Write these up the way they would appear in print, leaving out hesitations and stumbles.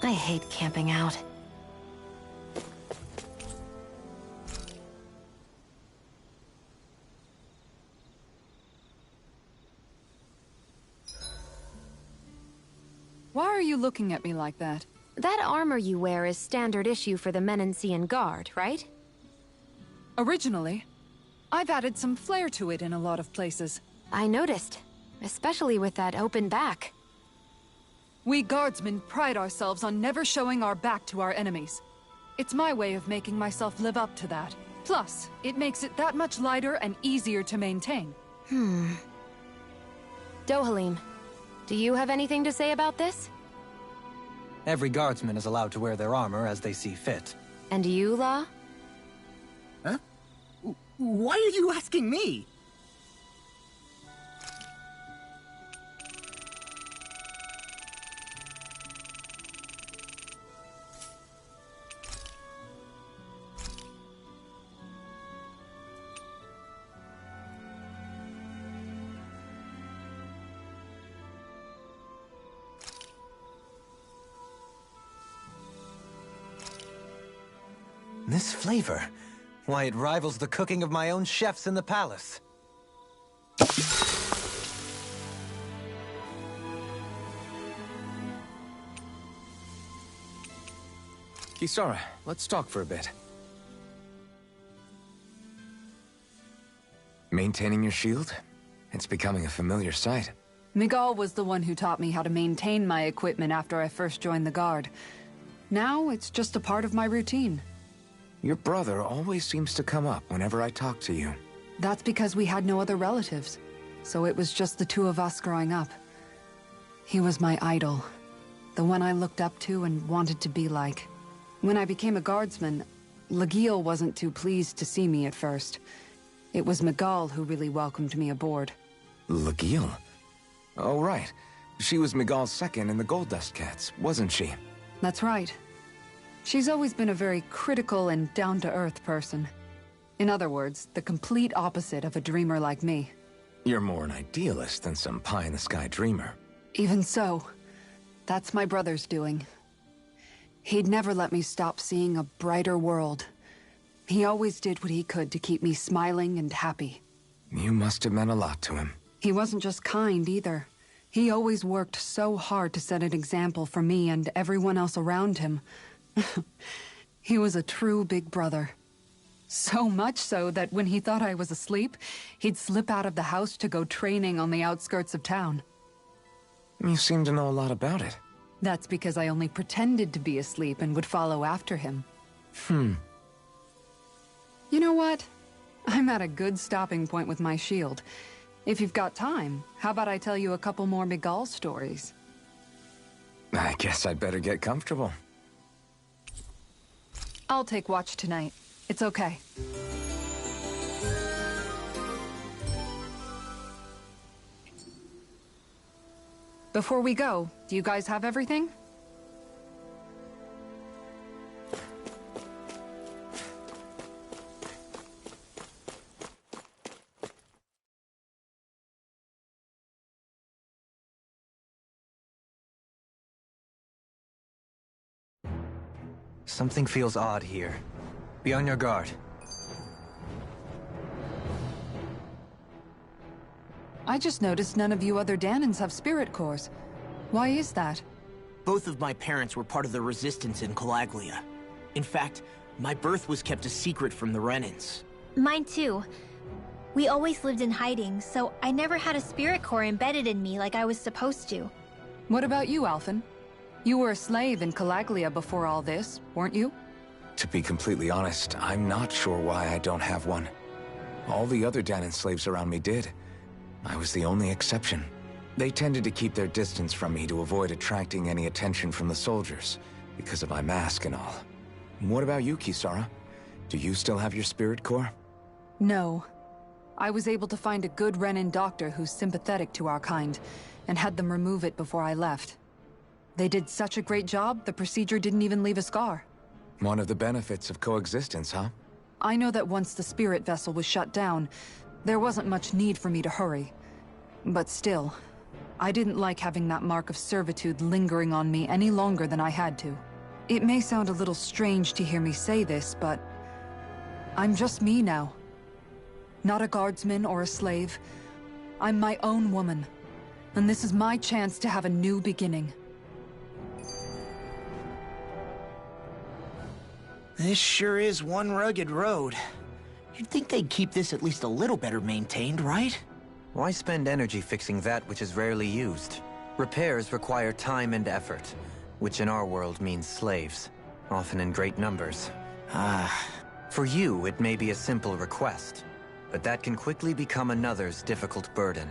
I hate camping out. Why are you looking at me like that? That armor you wear is standard issue for the Menancian Guard, right? Originally, I've added some flair to it in a lot of places. I noticed, especially with that open back. We guardsmen pride ourselves on never showing our back to our enemies. It's my way of making myself live up to that. Plus, it makes it that much lighter and easier to maintain. Dohalim, do you have anything to say about this? Every guardsman is allowed to wear their armor as they see fit. And you, La? Huh? Why are you asking me? This flavor, why, it rivals the cooking of my own chefs in the palace. Kisara, let's talk for a bit. Maintaining your shield? It's becoming a familiar sight. Miguel was the one who taught me how to maintain my equipment after I first joined the Guard. Now, it's just a part of my routine. Your brother always seems to come up whenever I talk to you. That's because we had no other relatives, so it was just the two of us growing up. He was my idol, the one I looked up to and wanted to be like. When I became a guardsman, Lagiel wasn't too pleased to see me at first. It was Miguel who really welcomed me aboard. Lagiel? Oh, right. She was Miguel's second in the Gold Dust Cats, wasn't she? That's right. She's always been a very critical and down-to-earth person. In other words, the complete opposite of a dreamer like me. You're more an idealist than some pie-in-the-sky dreamer. Even so, that's my brother's doing. He'd never let me stop seeing a brighter world. He always did what he could to keep me smiling and happy. You must have meant a lot to him. He wasn't just kind, either. He always worked so hard to set an example for me and everyone else around him. He was a true big brother. So much so that when he thought I was asleep, he'd slip out of the house to go training on the outskirts of town. You seem to know a lot about it. That's because I only pretended to be asleep and would follow after him. You know what? I'm at a good stopping point with my shield. If you've got time, how about I tell you a couple more Miguel stories? I guess I'd better get comfortable. I'll take watch tonight. It's okay. Before we go, do you guys have everything? Something feels odd here. Be on your guard. I just noticed none of you other Danans have spirit cores. Why is that? Both of my parents were part of the resistance in Calaglia. In fact, my birth was kept a secret from the Renans. Mine too. We always lived in hiding, so I never had a spirit core embedded in me like I was supposed to. What about you, Alphen? You were a slave in Calaglia before all this, weren't you? To be completely honest, I'm not sure why I don't have one. All the other Danan slaves around me did. I was the only exception. They tended to keep their distance from me to avoid attracting any attention from the soldiers, because of my mask and all. What about you, Kisara? Do you still have your spirit core? No. I was able to find a good Renan doctor who's sympathetic to our kind, and had them remove it before I left. They did such a great job, the procedure didn't even leave a scar. One of the benefits of coexistence, huh? I know that once the spirit vessel was shut down, there wasn't much need for me to hurry. But still, I didn't like having that mark of servitude lingering on me any longer than I had to. It may sound a little strange to hear me say this, but I'm just me now. Not a guardsman or a slave. I'm my own woman. And this is my chance to have a new beginning. This sure is one rugged road. You'd think they'd keep this at least a little better maintained, right? Why spend energy fixing that which is rarely used? Repairs require time and effort, which in our world means slaves, often in great numbers. For you, it may be a simple request, but that can quickly become another's difficult burden.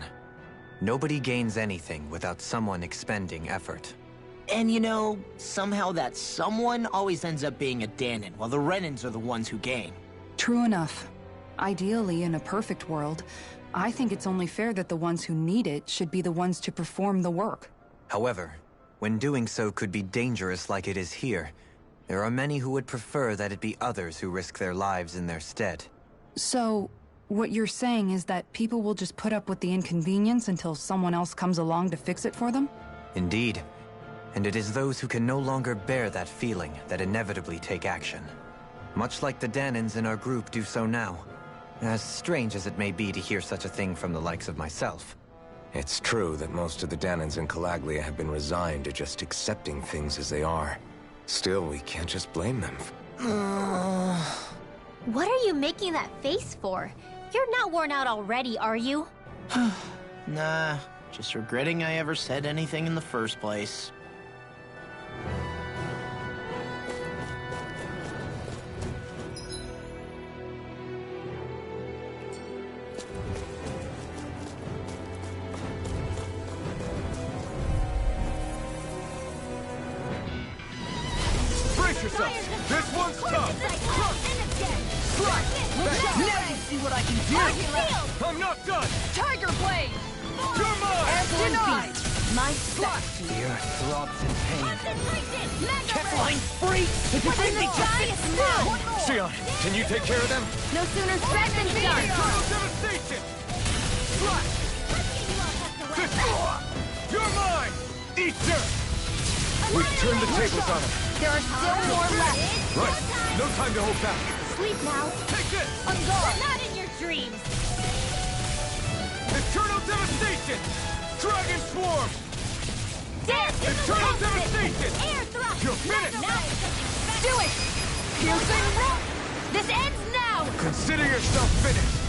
Nobody gains anything without someone expending effort. And you know, somehow that someone always ends up being a Danon, while the Renans are the ones who gain. True enough. Ideally, in a perfect world, I think it's only fair that the ones who need it should be the ones to perform the work. However, when doing so could be dangerous like it is here, there are many who would prefer that it be others who risk their lives in their stead. So, what you're saying is that people will just put up with the inconvenience until someone else comes along to fix it for them? Indeed. And it is those who can no longer bear that feeling that inevitably take action. Much like the Danons in our group do so now. As strange as it may be to hear such a thing from the likes of myself. It's true that most of the Danons in Calaglia have been resigned to just accepting things as they are. Still, we can't just blame them. What are you making that face for? You're not worn out already, are you? Nah, just regretting I ever said anything in the first place. Brace yourself! This one's tough! Now you see what I can do! I'm not done! Tiger Blade! You're mine! Denied! My specs. The earth throbs in pain. I'm free! If you think they just Xion, can you take care of them? No sooner said than done. Total devastation! You're mine! Eat dirt! We've turned the tables on them. There are still more left. Right, no time to hold back. Sleep now. Take this! On guard. Not in your dreams. Eternal devastation! Dragon swarm! There! Eternal devastation! Air thrust! You're finished! Do it! Piercing rock! This ends now! Consider yourself finished!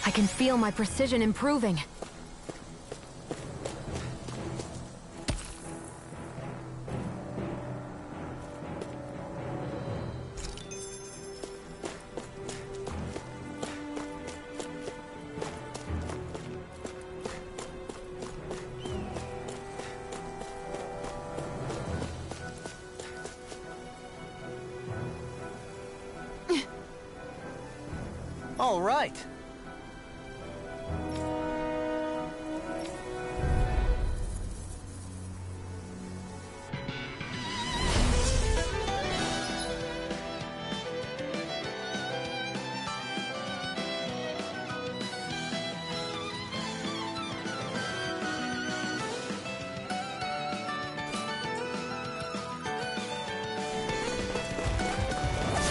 I can feel my precision improving. All right.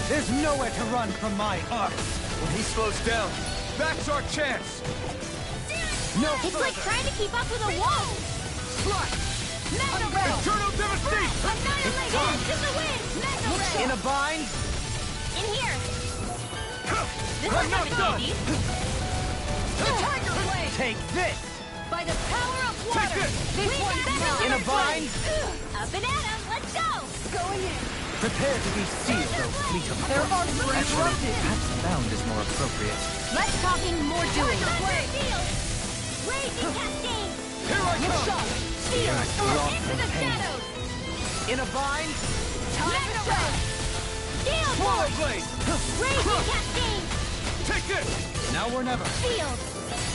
There's nowhere to run from my arc. When he slows down, that's our chance. No It's like further. trying to keep up with a wall! Mega Ray! Eternal devastation! Annihilate! To the wind! Mega Ray! In a bind? In here! This I'm is not done! The Tiger Blade! Take this! By the power of water! Take this! This one's mine! In a bind? Up and at 'em! Let's go! Going in! Prepare to be sealed, though fleet of There are Actually, perhaps bound is more appropriate. Less talking, more doing. Raging Cascade! Here I come! Steel! Rock Into the pain. shadows! In a bind? Time to run! Steel Swallow Force! blade! Raging Cascade! Take this! Now or never. Field!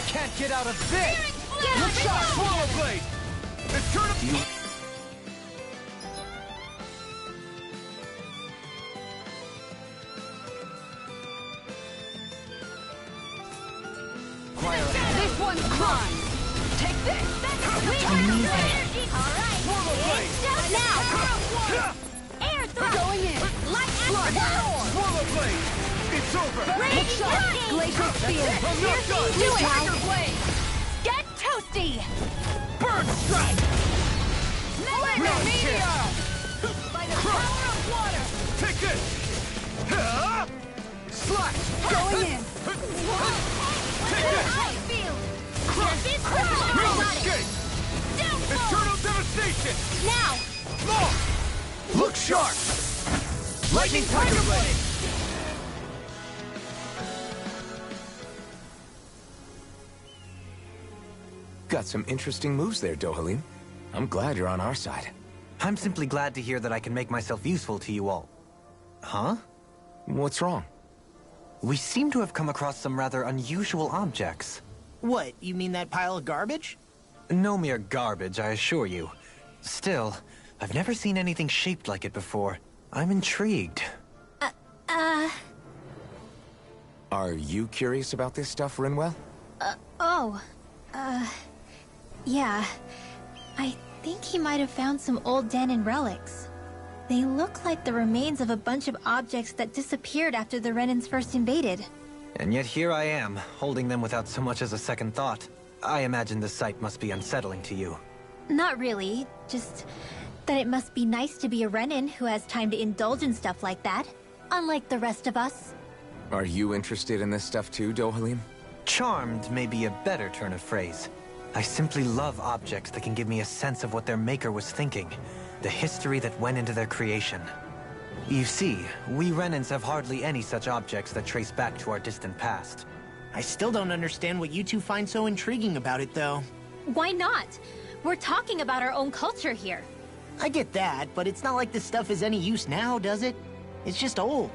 Can't get out of this! Get up and go! Swallow blade! Eternal... One's mine! Take this! Amazing. Alright, Swallow blade! it's just now! Air thrust! Going in! Light Flood! action! Swallow blade! It's over! Raging Shot! lightning! Glacial spear! I'm not done! Do it! Tiger blade! Get toasty! Burn strike! Mega meteor! By the power of water! Take this! Slash! Going in! Take this! Ice field! Crush! This No is escape! Downfall! Eternal devastation! Now! Law! Look sharp! Lightning Tiger Blade! Got some interesting moves there, Dohalim. I'm glad you're on our side. I'm simply glad to hear that I can make myself useful to you all. Huh? What's wrong? We seem to have come across some rather unusual objects. What, you mean that pile of garbage? No mere garbage, I assure you. Still, I've never seen anything shaped like it before. I'm intrigued. Are you curious about this stuff, Rinwell? Yeah. I think he might have found some old Danon relics. They look like the remains of a bunch of objects that disappeared after the Renans first invaded. And yet here I am, holding them without so much as a second thought. I imagine the sight must be unsettling to you. Not really, just that it must be nice to be a Renan who has time to indulge in stuff like that, unlike the rest of us. Are you interested in this stuff too, Dohalim? Charmed may be a better turn of phrase. I simply love objects that can give me a sense of what their maker was thinking, the history that went into their creation. You see, we Renans have hardly any such objects that trace back to our distant past. I still don't understand what you two find so intriguing about it, though. Why not? We're talking about our own culture here. I get that, but it's not like this stuff is any use now, does it? It's just old.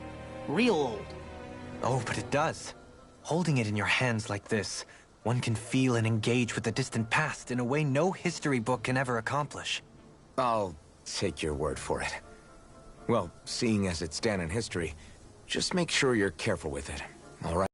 Real old. Oh, but it does. Holding it in your hands like this, one can feel and engage with the distant past in a way no history book can ever accomplish. I'll take your word for it. Well, seeing as it's Danon history, just make sure you're careful with it, all right?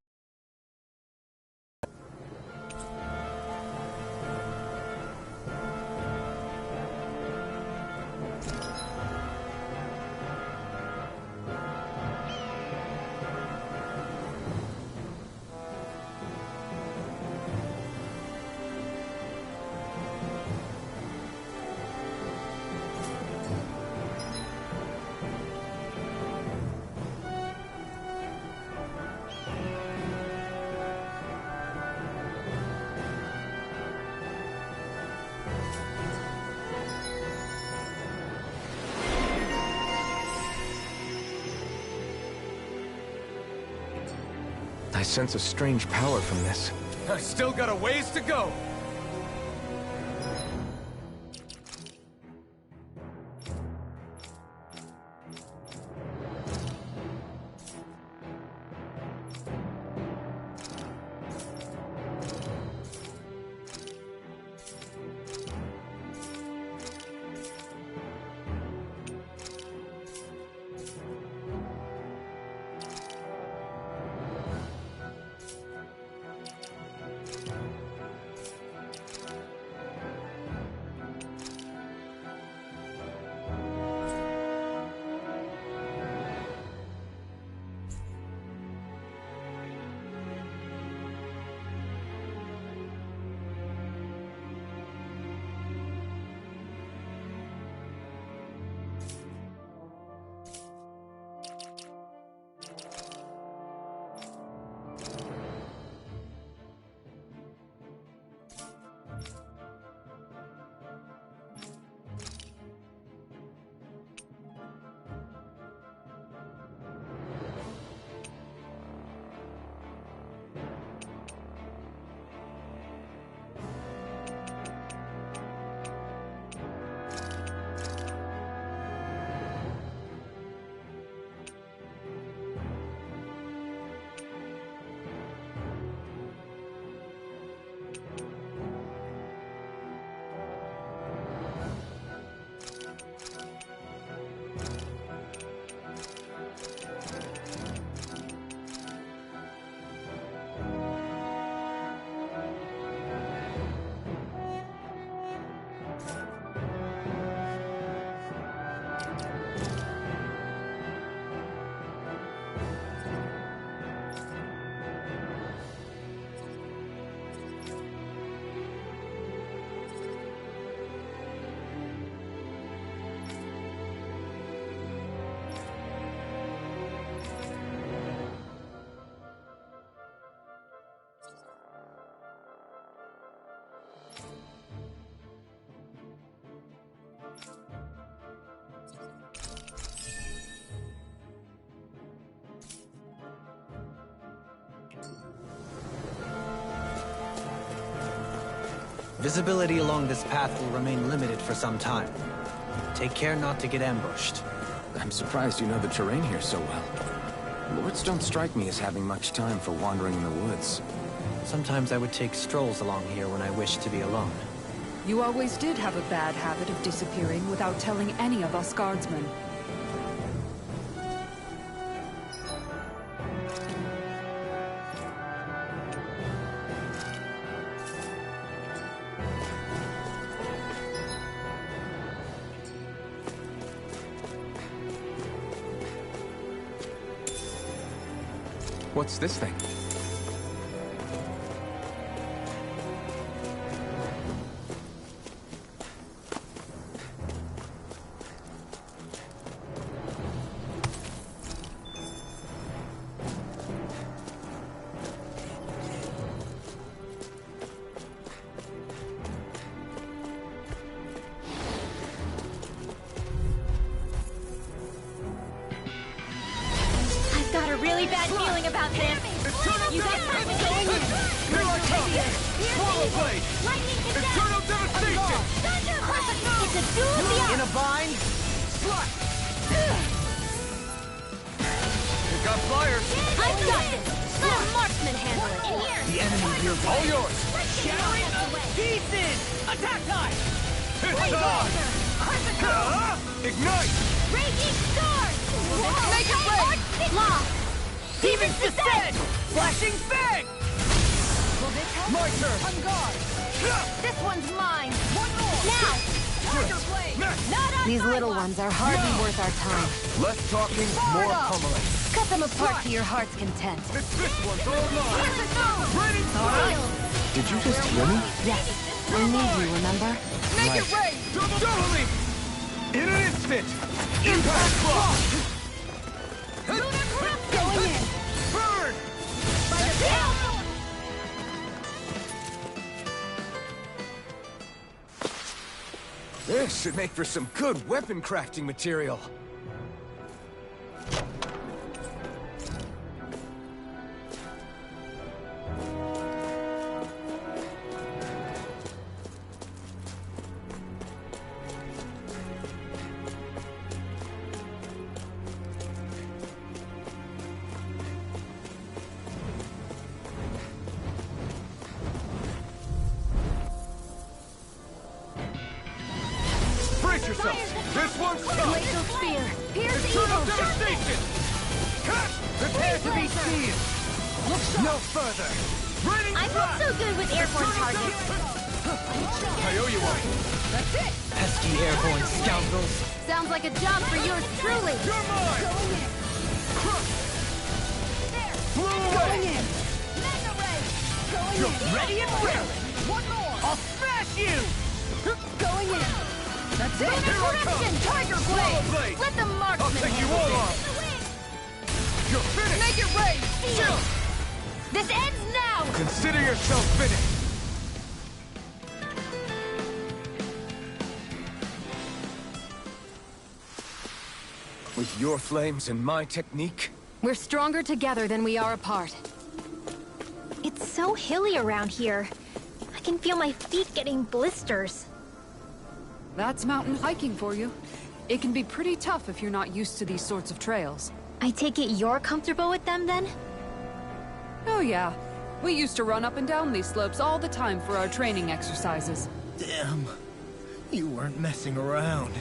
I sense a strange power from this. I still got a ways to go! Visibility along this path will remain limited for some time. Take care not to get ambushed. I'm surprised you know the terrain here so well. Lords don't strike me as having much time for wandering in the woods. Sometimes I would take strolls along here when I wished to be alone. You always did have a bad habit of disappearing without telling any of us guardsmen. What's this thing? Got a really bad feeling about this. You guys have been going in. Here I come! Swallow Blade! Lightning Eternal devastation! It's a duel of the In a bind? Slap! You got flyers! I've got this! Let a marksman handle it! The enemy here. All yours! Shattering the pieces! Attack time! It's time! Ignite! Raging Stars! Make it rain! Lock! Demons descend! Flashing Fang! My turn! On guard! This one's mine! One more! Now! Tiger Blade! Next! Not on These my little watch. ones are hardly worth our time. Less talking, more pummeling. Cut them apart to your heart's content. This one's all mine! Ready? Did you just hear me? Yes, I need you, remember? Make it rain! Double leap! In an instant! Impact block! Going in! Burn! This should make for some good weapon crafting material. Brace yourselves! This one's tough! Glacial Spear! Pierce Eternal evil! devastation! Cut! Prepare to be seen! Look no further! Raining I'm not so good with airborne targets. I owe you one! That's it! Pesky airborne scoundrels. Sounds like a job for yours truly! You're mine! Crush! Blew away! You're ready and raring! One more! I'll smash you! Going in! That's it! Here I come! Tiger Swallow Blade! Let the I'll marksman take you handle all this. off! You're finished! Make it rain! Shoot! This ends now! Consider yourself finished! With your flames and my technique, We're stronger together than we are apart. It's so hilly around here. I can feel my feet getting blisters. That's mountain hiking for you. It can be pretty tough if you're not used to these sorts of trails. I take it you're comfortable with them then? Oh yeah. We used to run up and down these slopes all the time for our training exercises. Damn. You weren't messing around.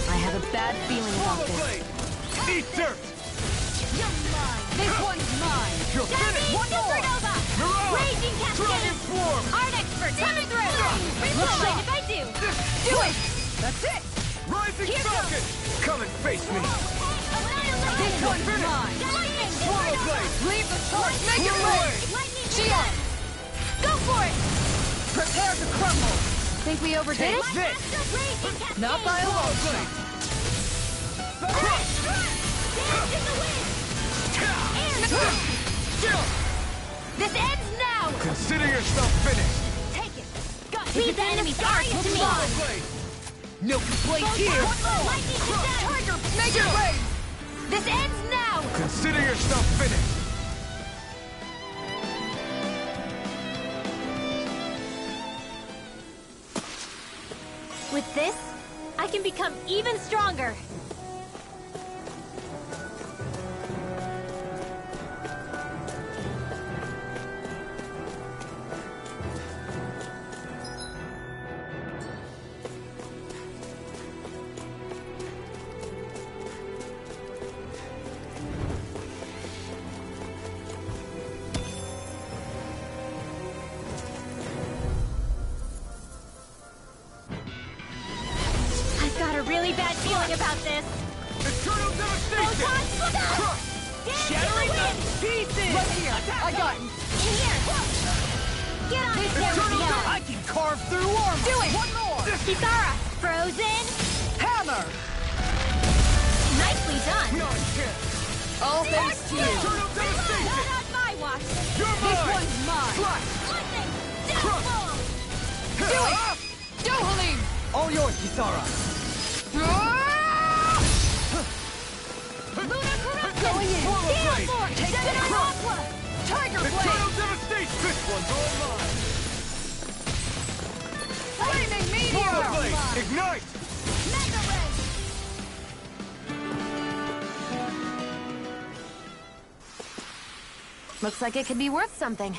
I have a bad feeling about Swallow this. Blade! Eat dirt! This one's mine! You're finished! One more! Mirage! Raging Dragon Cascade! Swarm! Art expert coming through! Don't mind if I do! Do it! That's it! Rising Here Falcon! Come and face me! This one's mine! Lightning! Swallow Blade! Leave the torch! Make it Blow away! rain! Lightning! Shield! Go for it! Prepare to crumble! Think we overdid it? This! Raging Cascade! Not by a long Blade! Dance in the wind! Air! Still! This ends now! Consider yourself finished! Take it! Leave the enemy's arts to me! No complaints here! Lightning descent! Tiger! Make it rain! This ends now! Consider yourself finished! With this, I can become even stronger. I've got a really bad feeling about this. Eternal devastation! Photons, look out! Shattering them to pieces! Right here! I got it! In here! Get on it, Eternal Gabrielle! I can carve through armor! Do it! One more! Kisara! Frozen! Hammer! Nicely done! Not a chance! All thanks to you! Eternal devastation! Not on my watch! You're This mine! one's mine! Slash! Lightning! Crush! Downfall! Do it! Do, Halim! All yours, Kisara! Luna corruption! Going in! Swallow Steel blade! force! Take Set that! on Aqua! Tiger Eternal Blade! devastation! This one's all mine! Flaming Swallow Meteor! blade! Ignite! Mega Ray! Looks like it could be worth something.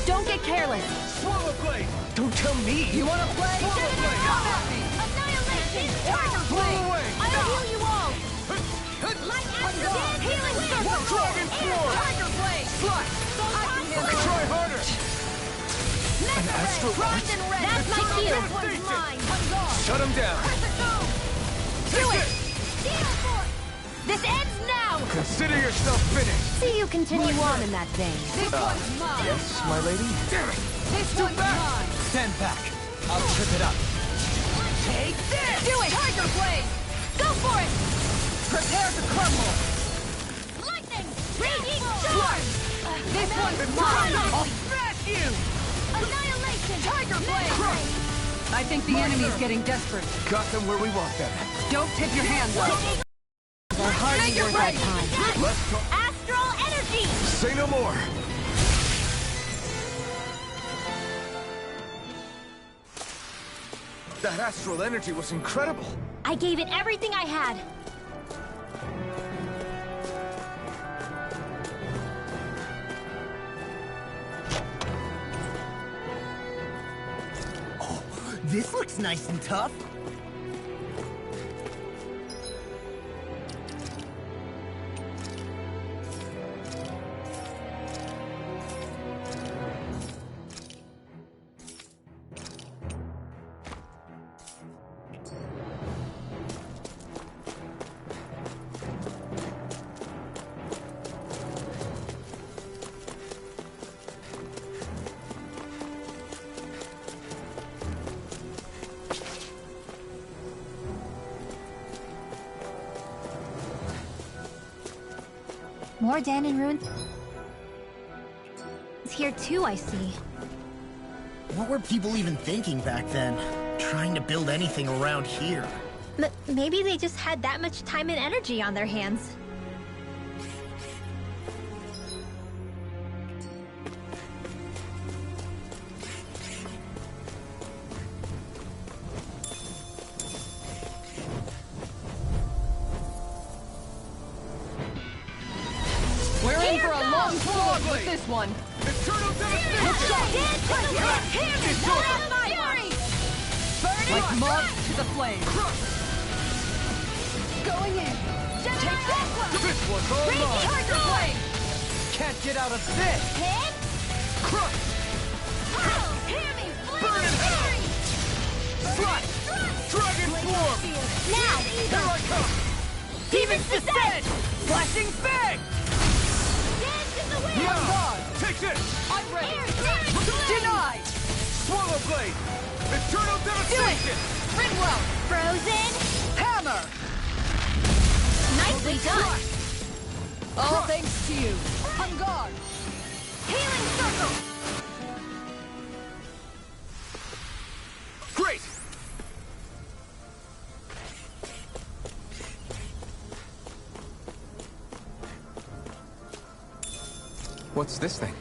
Don't get careless. Swallow blade! Don't tell me! You wanna play? Swallow blade! Come at me! Annihilation! Tiger Blow Blade! away! I'll heal you all! Light after death! Healing circle! Dragon Sword! Tiger Blade! Slash! Photons! Try harder! Mega astral Ray! Bronze and red! That's my Eternal shield! devastation! Mine! Shut him down! Do it! Steel force! This ends now! Consider yourself finished! See you continue on in that vein. This one's mine! Yes, my lady? Damn it! This one's mine! Stand back! I'll trip it up! Take this! Do it! Tiger Blade! Go for it! Prepare to crumble! Lightning! Raging storm! This one's mine! I'll smash you! Annihilation! Tiger Blade! Crush! I think the enemy's getting desperate. Got them where we want them. Don't tip your hand, though. They're hardly worth our time. Let's talk. Astral energy! Say no more! That astral energy was incredible! I gave it everything I had. Oh, this looks nice and tough. More Danon ruins here too, I see. What were people even thinking back then? Trying to build anything around here. Maybe they just had that much time and energy on their hands. We're in for a long slog with this one. Eternal devastation! Like moths to the flame. Going in. This one's all mine! Tiger Blade! can't get out of this! Hit! Crush! Oh, hear me! Burn it! Fury! Slice! Dragon form! Now! Here I come! Demon's Descent! Flashing fang! Dance in the wind! Yeah! Take this! I'm ready! Denied! Swallow blade! Eternal devastation! Rinwell! Frozen! Hammer! Nicely done! All thanks to you. On guard. Healing circle! Great! What's this thing?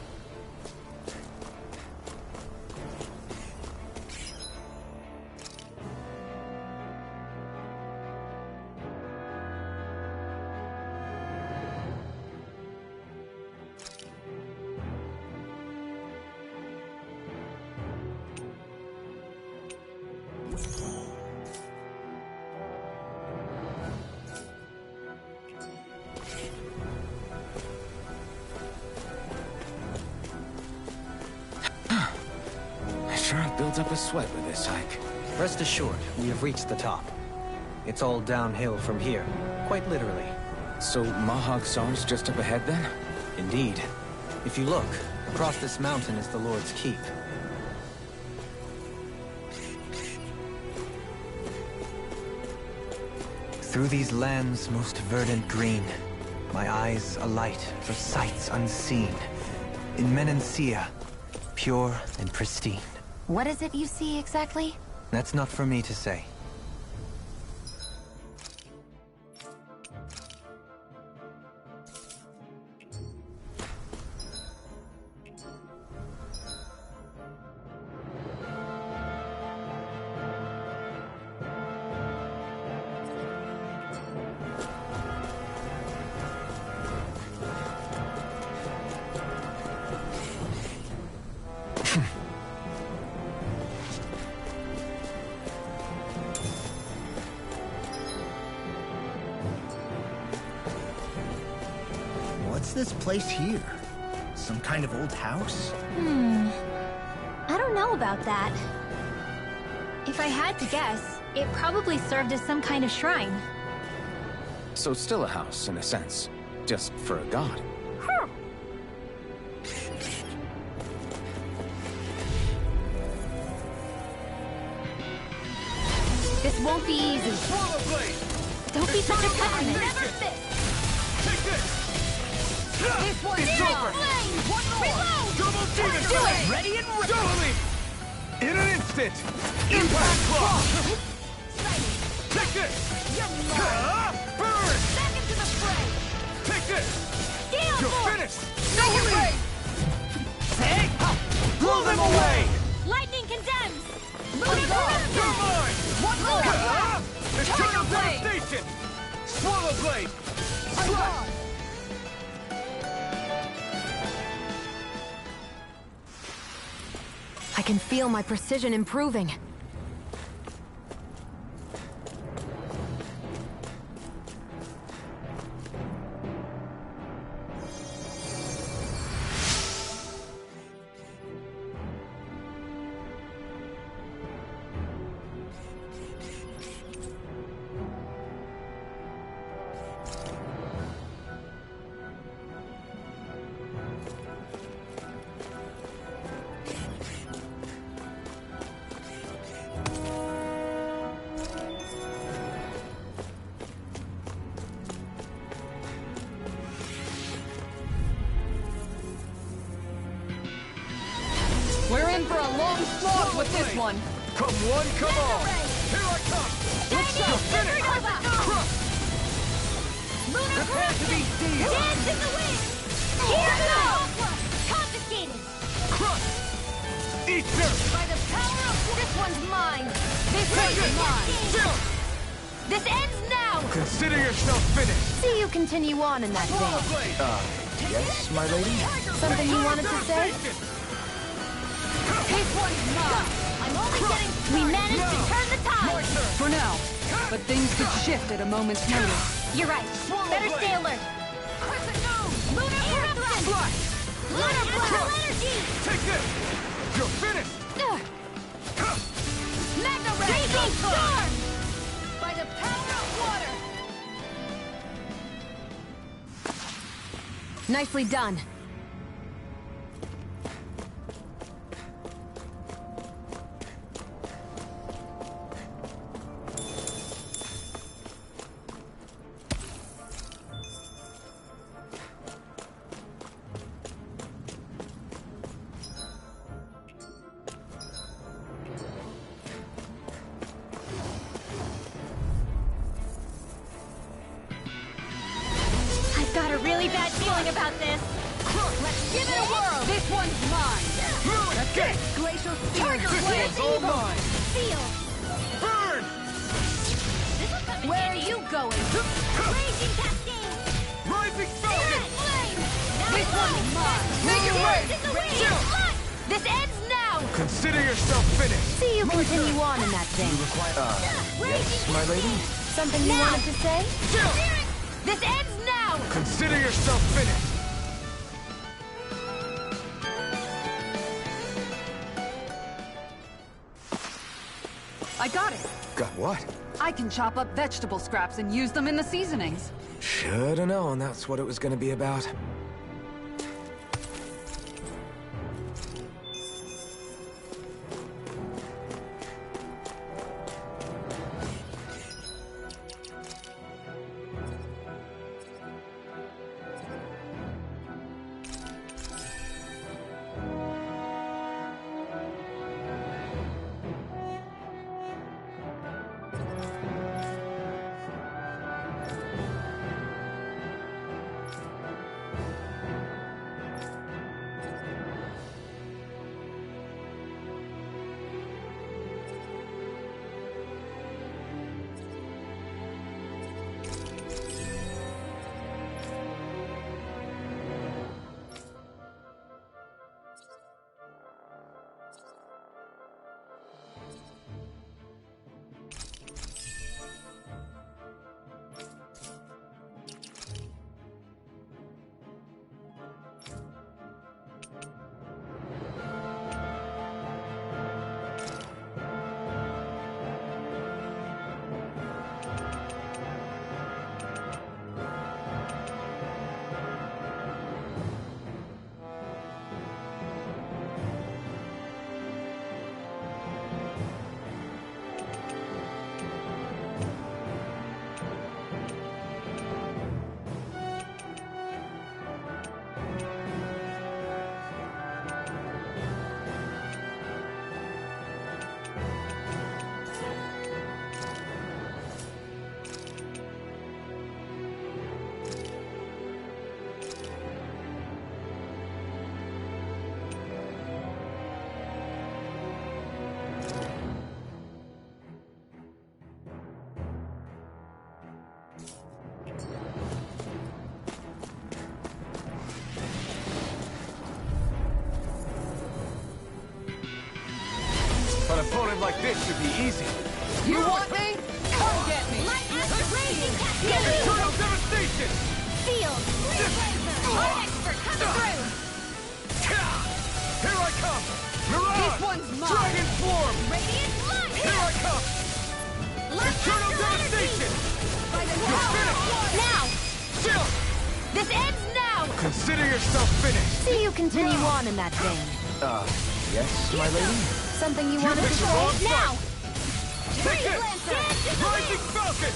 Sure I've built up a sweat with this hike. Rest assured, we have reached the top. It's all downhill from here, quite literally. So Mahag Sar's just up ahead then? Indeed. If you look, across this mountain is the Lord's Keep. Through these lands most verdant green, my eyes alight for sights unseen. In Menancia, pure and pristine. What is it you see exactly? That's not for me to say. What's this place here? Some kind of old house? I don't know about that. If I had to guess, it probably served as some kind of shrine. So still a house, in a sense. Just for a god. This won't be easy. Swallow blade! Don't be such a pessimist. Never fit! Take this! This one's It's yours. over! One more! Reload! Double demon Do it! blade! Ready and ready! Double leap! In an instant! Impact claw! Take this! Burn! Back into the fray! Take this! Gale You're Force! finished! No way! Take! Blow them away! Lightning condemns! You're mine! One more! Eternal blade! devastation! Swallow blade! Strike! I can feel my precision improving. We're in for a long slog with this one. Come one, come all! Here I come! You're finished! Crush! Prepare to be seized! Dance in the wind! Here goes! Confiscated! Crush! Eat this! By the power of This one's mine. This Take one's it! mine. Still! This ends now. Consider yourself finished! See you continue on in that Swallow vein. blade! Yes, my lady? Something you wanted to say? This one's mine! I'm only getting started! We managed to turn the tide! For now. But things could shift at a moment's notice. You're right. Better stay alert. Crescent moon! Lunar Dragon! Slash! Lunar Blast! Energy! Take this! You're finished! Magna Raging Storm! By the power of water! Nicely done. I've got a really bad feeling about this. Let's give it a whirl! This one's mine! That's it! Glacial Spear! This one's all mine! Seal! Burn! This will come in Where are handy. you going? Raging Cascade! Rising Falcon! Flame! Now This below. one's mine! Make it rain! This is a radiant Chill. flood! This ends now! Consider yourself finished! See you continue on in that thing. Yes, my lady? Something you wanted to say? Chill! This ends now! Consider yourself finished! I got it! Got what? I can chop up vegetable scraps and use them in the seasonings. Should've known that's what it was gonna be about. An opponent like this should be easy. You want me? Come get me! Light Master Raging Cascade! Eternal devastation! Seal! Flame Blazer! Our expert coming through! Here I come! Mirage! This one's mine. Dragon Swarm! Radiant Light! Here I come! Light Eternal Master devastation! By the You're power of finished! water! Now! Chill! This ends now! Consider yourself finished! See you continue on in that vein. Yes, my lady? Something you You wanted to picked the wrong say? Now! Take it! Dance is the Rising wind! Falcon!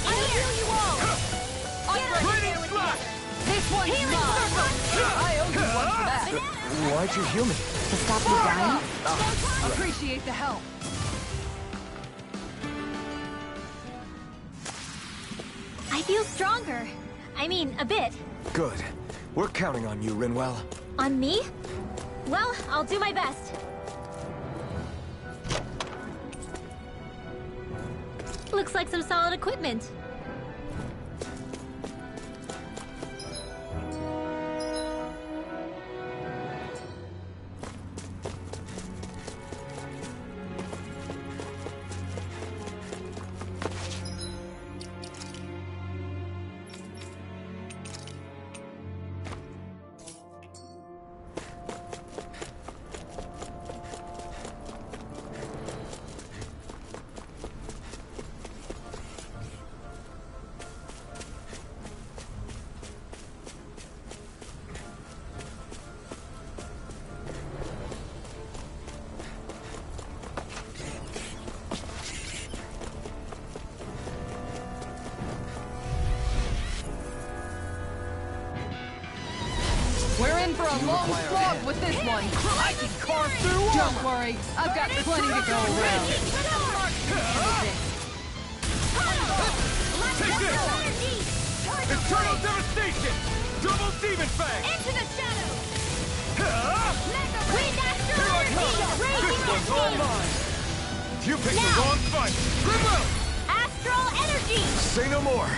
I will heal you all! Radiant Slash! This one's mine! I owe you one for that. Why'd you heal me? To stop you dying? Appreciate the help. I feel stronger. I mean, a bit. Good. We're counting on you, Rinwell. On me? Well, I'll do my best. Looks like some solid equipment. in for a long slog with this one. I can carve through armor! Don't worry, I've got plenty to go around. Take this! Eternal devastation! Double demon fang! Into the shadow! Wind This one's all mine! You picked the wrong fight! Remove! Astral energy! Say no more!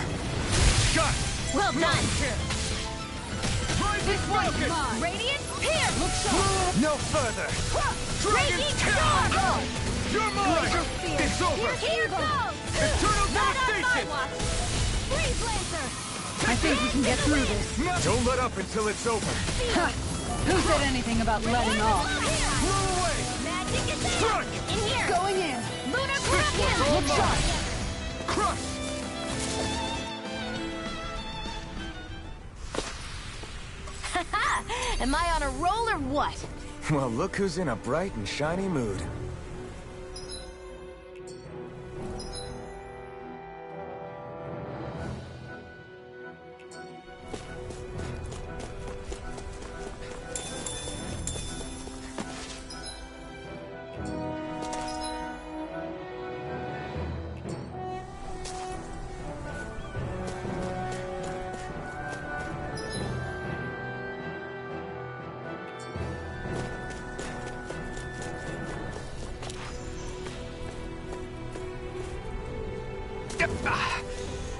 Got it! Well done! Rising focus! Radiant Pierce! Look sharp! No further! Dragon Radiant Tail! Storm! You're mine! It's over! Here goes! Eternal Not on my devastation! watch! Freeze Lancer! I think we can get through this. Don't let up until it's over! Ha! Who said anything about letting off? Blow away! Magic is Strike! in here! Going in. Lunar This one's all Kraken! mine! Crush! Am I on a roll or what? Well, look who's in a bright and shiny mood.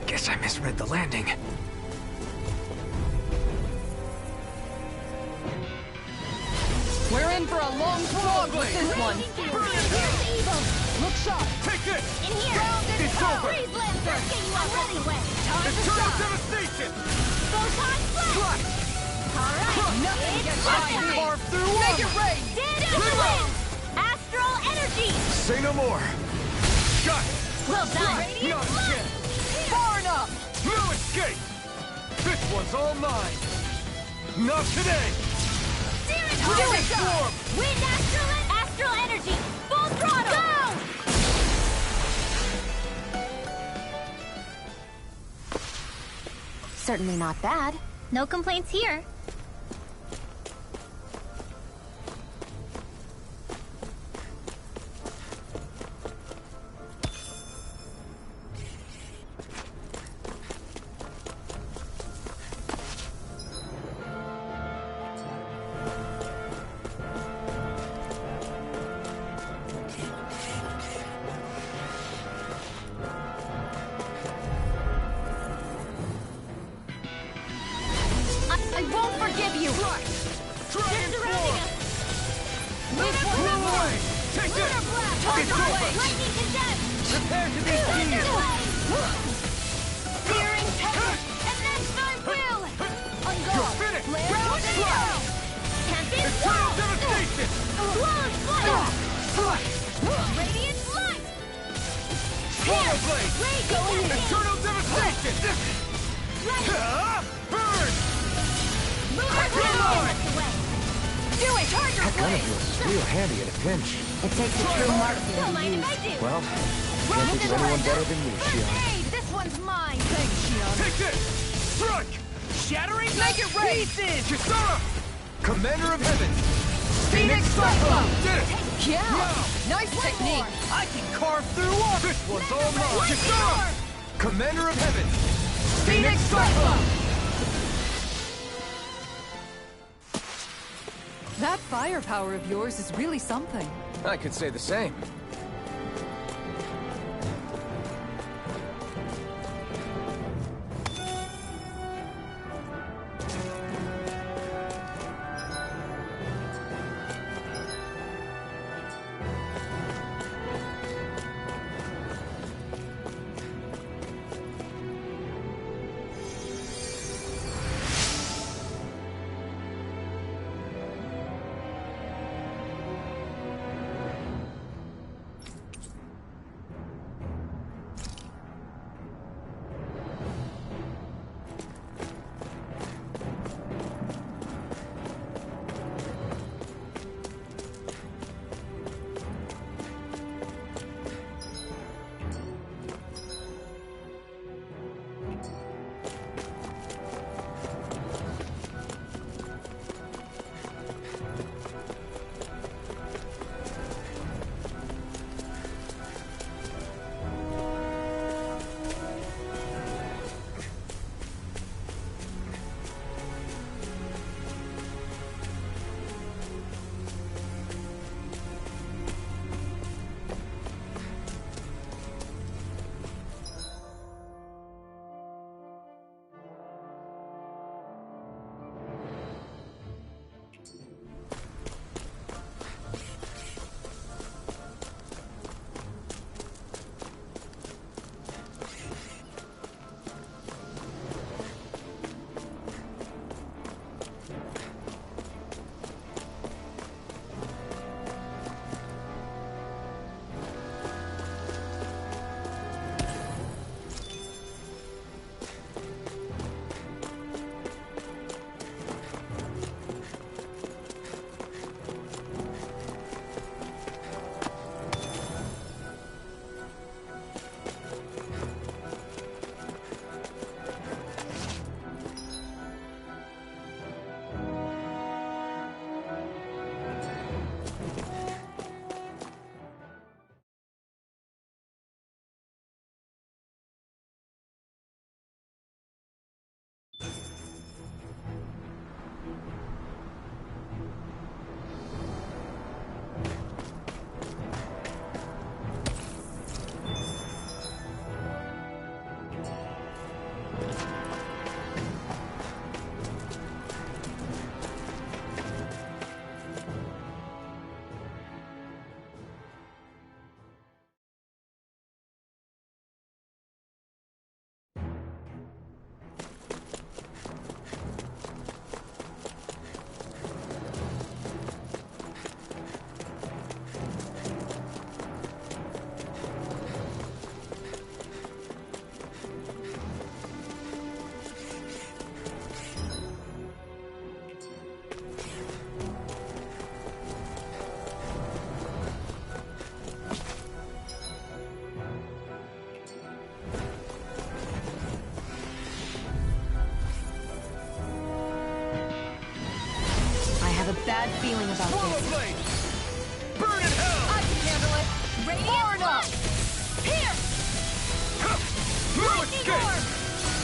Guess I misread the landing. We're in for a long slog with this one. Look sharp. Take it! In here! It's over! Freeze Lancer! I'm ready! Time to Eternal stop! devastation! Photon Flash! Alright! Nothing It's gets by time! me. Carve through Make armor! it rain. Stand up to win! Astral energy! Say no more! Got it! Well done! Not again! Far enough. No escape! This one's all mine! Not today! Steer it! Do it! Storm! Wind Astral energy! Full throttle! Go! Certainly not bad. No complaints here. I won't forgive you! Dragon form! Lunar Blow away! Take it! Lunar Blast! It's over! Lightning Condemned! Prepare to be Thunder sealed! Blade! Searing Tempest! And that's my will! On You're guard! finished! Round and Slash! go! Tempest Eternal Wall! devastation! Blown Flight! Slash! Radiant Light! Fire blade! Going in! Eternal devastation! Burn! Lunar Come on! Blade! Do it. Charger That gun of blade. yours is real handy in a pinch. It takes a true Don't marksman mind to if I use. do! Well, can't think of anyone better than you, Shion. Hey, this one's mine! Thanks, Shion. Take this! Strike! Shattering Make it rain. Kisara! Commander of Heaven! Phoenix Cyclone. Did it! Yeah. Nice technique. I can carve through armor! This one's all mine! Kisara! Commander of Heaven! Phoenix Cyclone. That firepower of yours is really something. I could say the same. bad feeling about Swallow this. blade! Burn in hell! I can handle it! Radiant blast! Here! No Lightning escape! orb!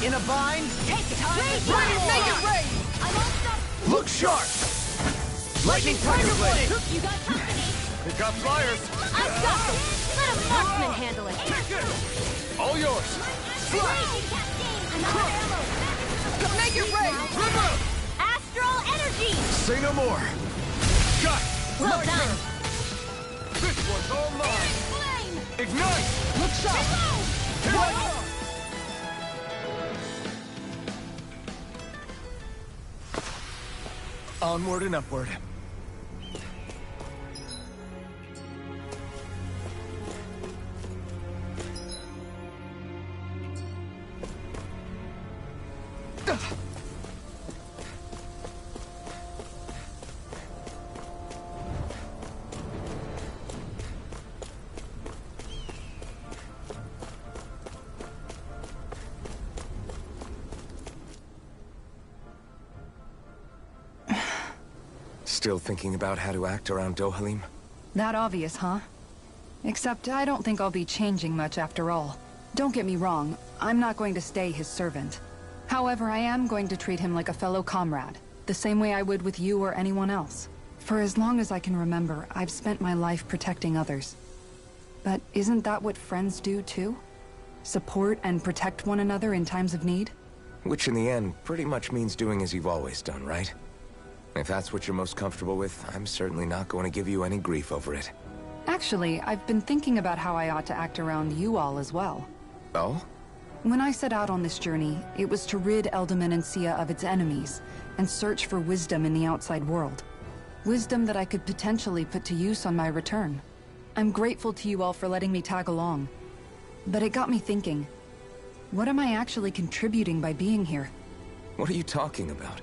In a bind? Take it! Radiant Make it rain! I'm all set! Look sharp! Lightning Tiger Blade! You got company! Pick up flyers! I've got them! Let a marksman handle it! Take it! All yours! Raging cascade! Another ammo! Make it rain! River! Astral energy! Say no more! Got it! Well done! This one's all mine! Flame! Ignite! Look sharp! Here I come! Onward and upward. Still thinking about how to act around Dohalim? That obvious, huh? Except I don't think I'll be changing much after all. Don't get me wrong, I'm not going to stay his servant. However, I am going to treat him like a fellow comrade, the same way I would with you or anyone else. For as long as I can remember, I've spent my life protecting others. But isn't that what friends do too? Support and protect one another in times of need? Which in the end pretty much means doing as you've always done, right? If that's what you're most comfortable with, I'm certainly not going to give you any grief over it. Actually, I've been thinking about how I ought to act around you all as well. Oh? When I set out on this journey, it was to rid Eldaman and Sia of its enemies, and search for wisdom in the outside world. Wisdom that I could potentially put to use on my return. I'm grateful to you all for letting me tag along. But it got me thinking, what am I actually contributing by being here? What are you talking about?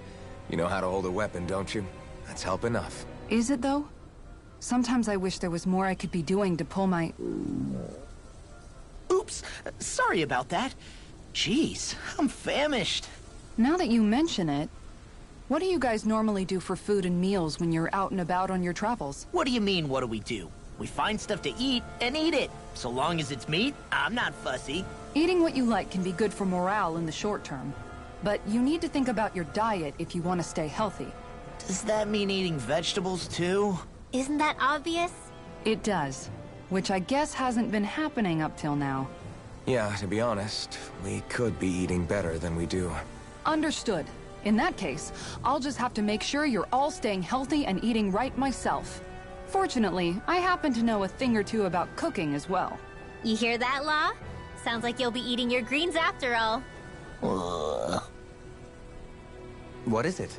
You know how to hold a weapon, don't you? That's help enough. Is it though? Sometimes I wish there was more I could be doing to pull my... Oops, sorry about that. Jeez, I'm famished. Now that you mention it, what do you guys normally do for food and meals when you're out and about on your travels? What do you mean, what do we do? We find stuff to eat and eat it. So long as it's meat, I'm not fussy. Eating what you like can be good for morale in the short term. But you need to think about your diet if you want to stay healthy. Does that mean eating vegetables too? Isn't that obvious? It does. Which I guess hasn't been happening up till now. Yeah, to be honest, we could be eating better than we do. Understood. In that case, I'll just have to make sure you're all staying healthy and eating right myself. Fortunately, I happen to know a thing or two about cooking as well. You hear that, Law? Sounds like you'll be eating your greens after all. What is it?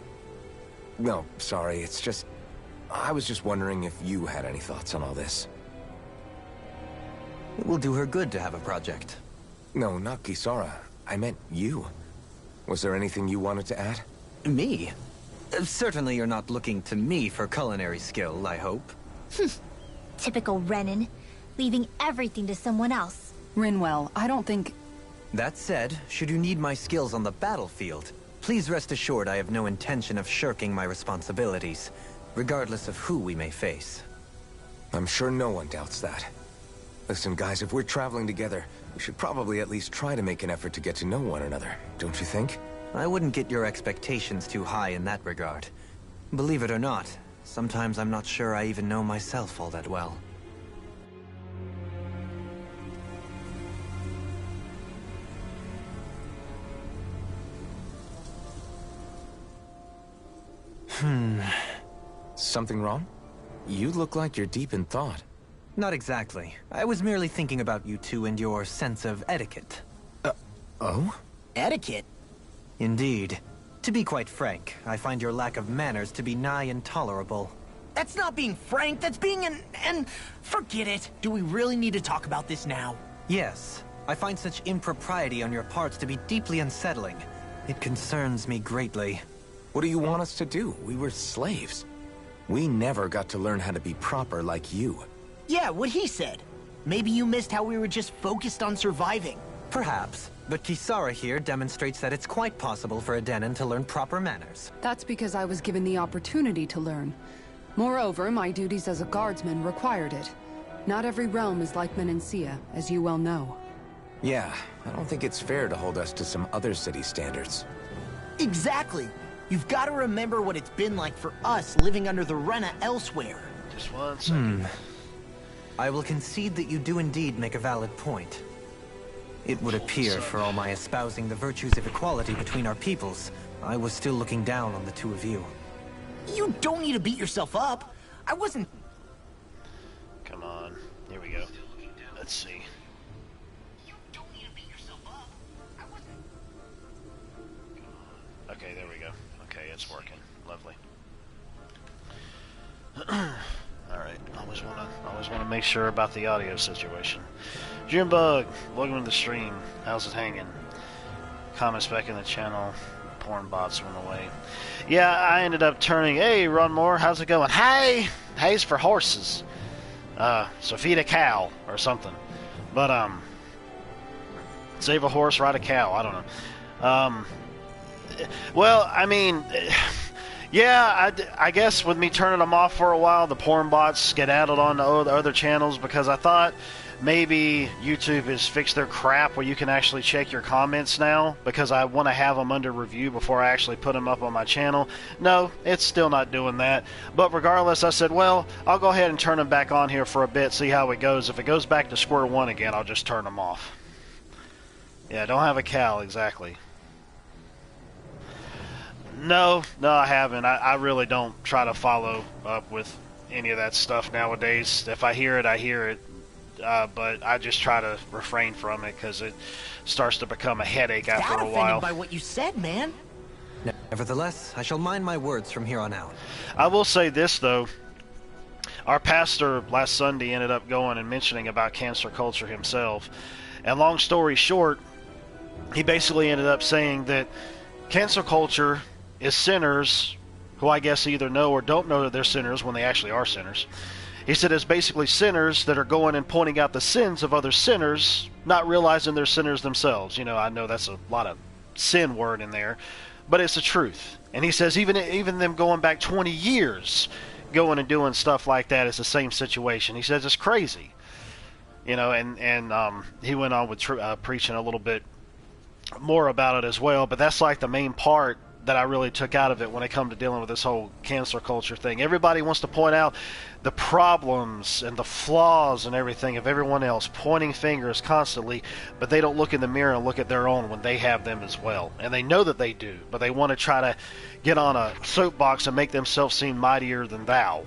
No, sorry, it's just... I was just wondering if you had any thoughts on all this. It will do her good to have a project. No, not Kisara. I meant you. Was there anything you wanted to add? Me? Certainly you're not looking to me for culinary skill, I hope. Typical Renan, leaving everything to someone else. Rinwell, I don't think... That said, should you need my skills on the battlefield, please rest assured I have no intention of shirking my responsibilities, regardless of who we may face. I'm sure no one doubts that. Listen, guys, if we're traveling together, we should probably at least try to make an effort to get to know one another, don't you think? I wouldn't get your expectations too high in that regard. Believe it or not, sometimes I'm not sure I even know myself all that well. Something wrong? You look like you're deep in thought. Not exactly. I was merely thinking about you two and your sense of etiquette. Oh? Etiquette? Indeed. To be quite frank, I find your lack of manners to be nigh intolerable. That's not being frank, that's being and forget it. Do we really need to talk about this now? Yes. I find such impropriety on your parts to be deeply unsettling. It concerns me greatly. What do you want us to do? We were slaves. We never got to learn how to be proper like you. Yeah, what he said. Maybe you missed how we were just focused on surviving. Perhaps. But Kisara here demonstrates that it's quite possible for a Denon to learn proper manners. That's because I was given the opportunity to learn. Moreover, my duties as a guardsman required it. Not every realm is like Menancia, as you well know. Yeah, I don't think it's fair to hold us to some other city standards. Exactly. You've got to remember what it's been like for us living under the Rena elsewhere. Just 1 second. I will concede that you do indeed make a valid point. It would appear, for all my espousing the virtues of equality between our peoples, I was still looking down on the two of you. You don't need to beat yourself up. I wasn't... Come on. Here we go. Let's see. Okay, there we go. Okay, it's working. Lovely. Alright, always wanna make sure about the audio situation. Junebug, welcome to the stream. How's it hanging? Comments back in the channel. Porn bots went away. Yeah, I ended up turning, hey Runmore, how's it going? Hey! Hey's for horses. So feed a cow or something. But save a horse, ride a cow, I don't know. Well, I mean, yeah, I guess with me turning them off for a while, the porn bots skedaddled on the other channels because I thought maybe YouTube has fixed their crap where you can actually check your comments now because I want to have them under review before I actually put them up on my channel. No, it's still not doing that. But regardless, I said, well, I'll go ahead and turn them back on here for a bit, see how it goes. If it goes back to square one again, I'll just turn them off. Yeah, don't have a cow, exactly. No, I haven't. I really don't try to follow up with any of that stuff nowadays. If I hear it, I hear it. But I just try to refrain from it because it starts to become a headache after a while. By what you said, man. Nevertheless, I shall mind my words from here on out. I will say this, though. Our pastor last Sunday ended up going and mentioning about cancer culture himself. And long story short, he basically ended up saying that cancel culture is sinners who I guess either know or don't know that they're sinners when they actually are sinners. He said it's basically sinners that are going and pointing out the sins of other sinners, not realizing they're sinners themselves. You know, I know that's a lot of sin word in there, but it's the truth. And he says even them going back 20 years, going and doing stuff like that is the same situation. He says it's crazy. You know, and he went on with preaching a little bit more about it as well, but that's like the main part that I really took out of it when it come to dealing with this whole cancel culture thing. Everybody wants to point out the problems and the flaws and everything of everyone else, pointing fingers constantly, but they don't look in the mirror and look at their own when they have them as well. And they know that they do, but they want to try to get on a soapbox and make themselves seem mightier than thou.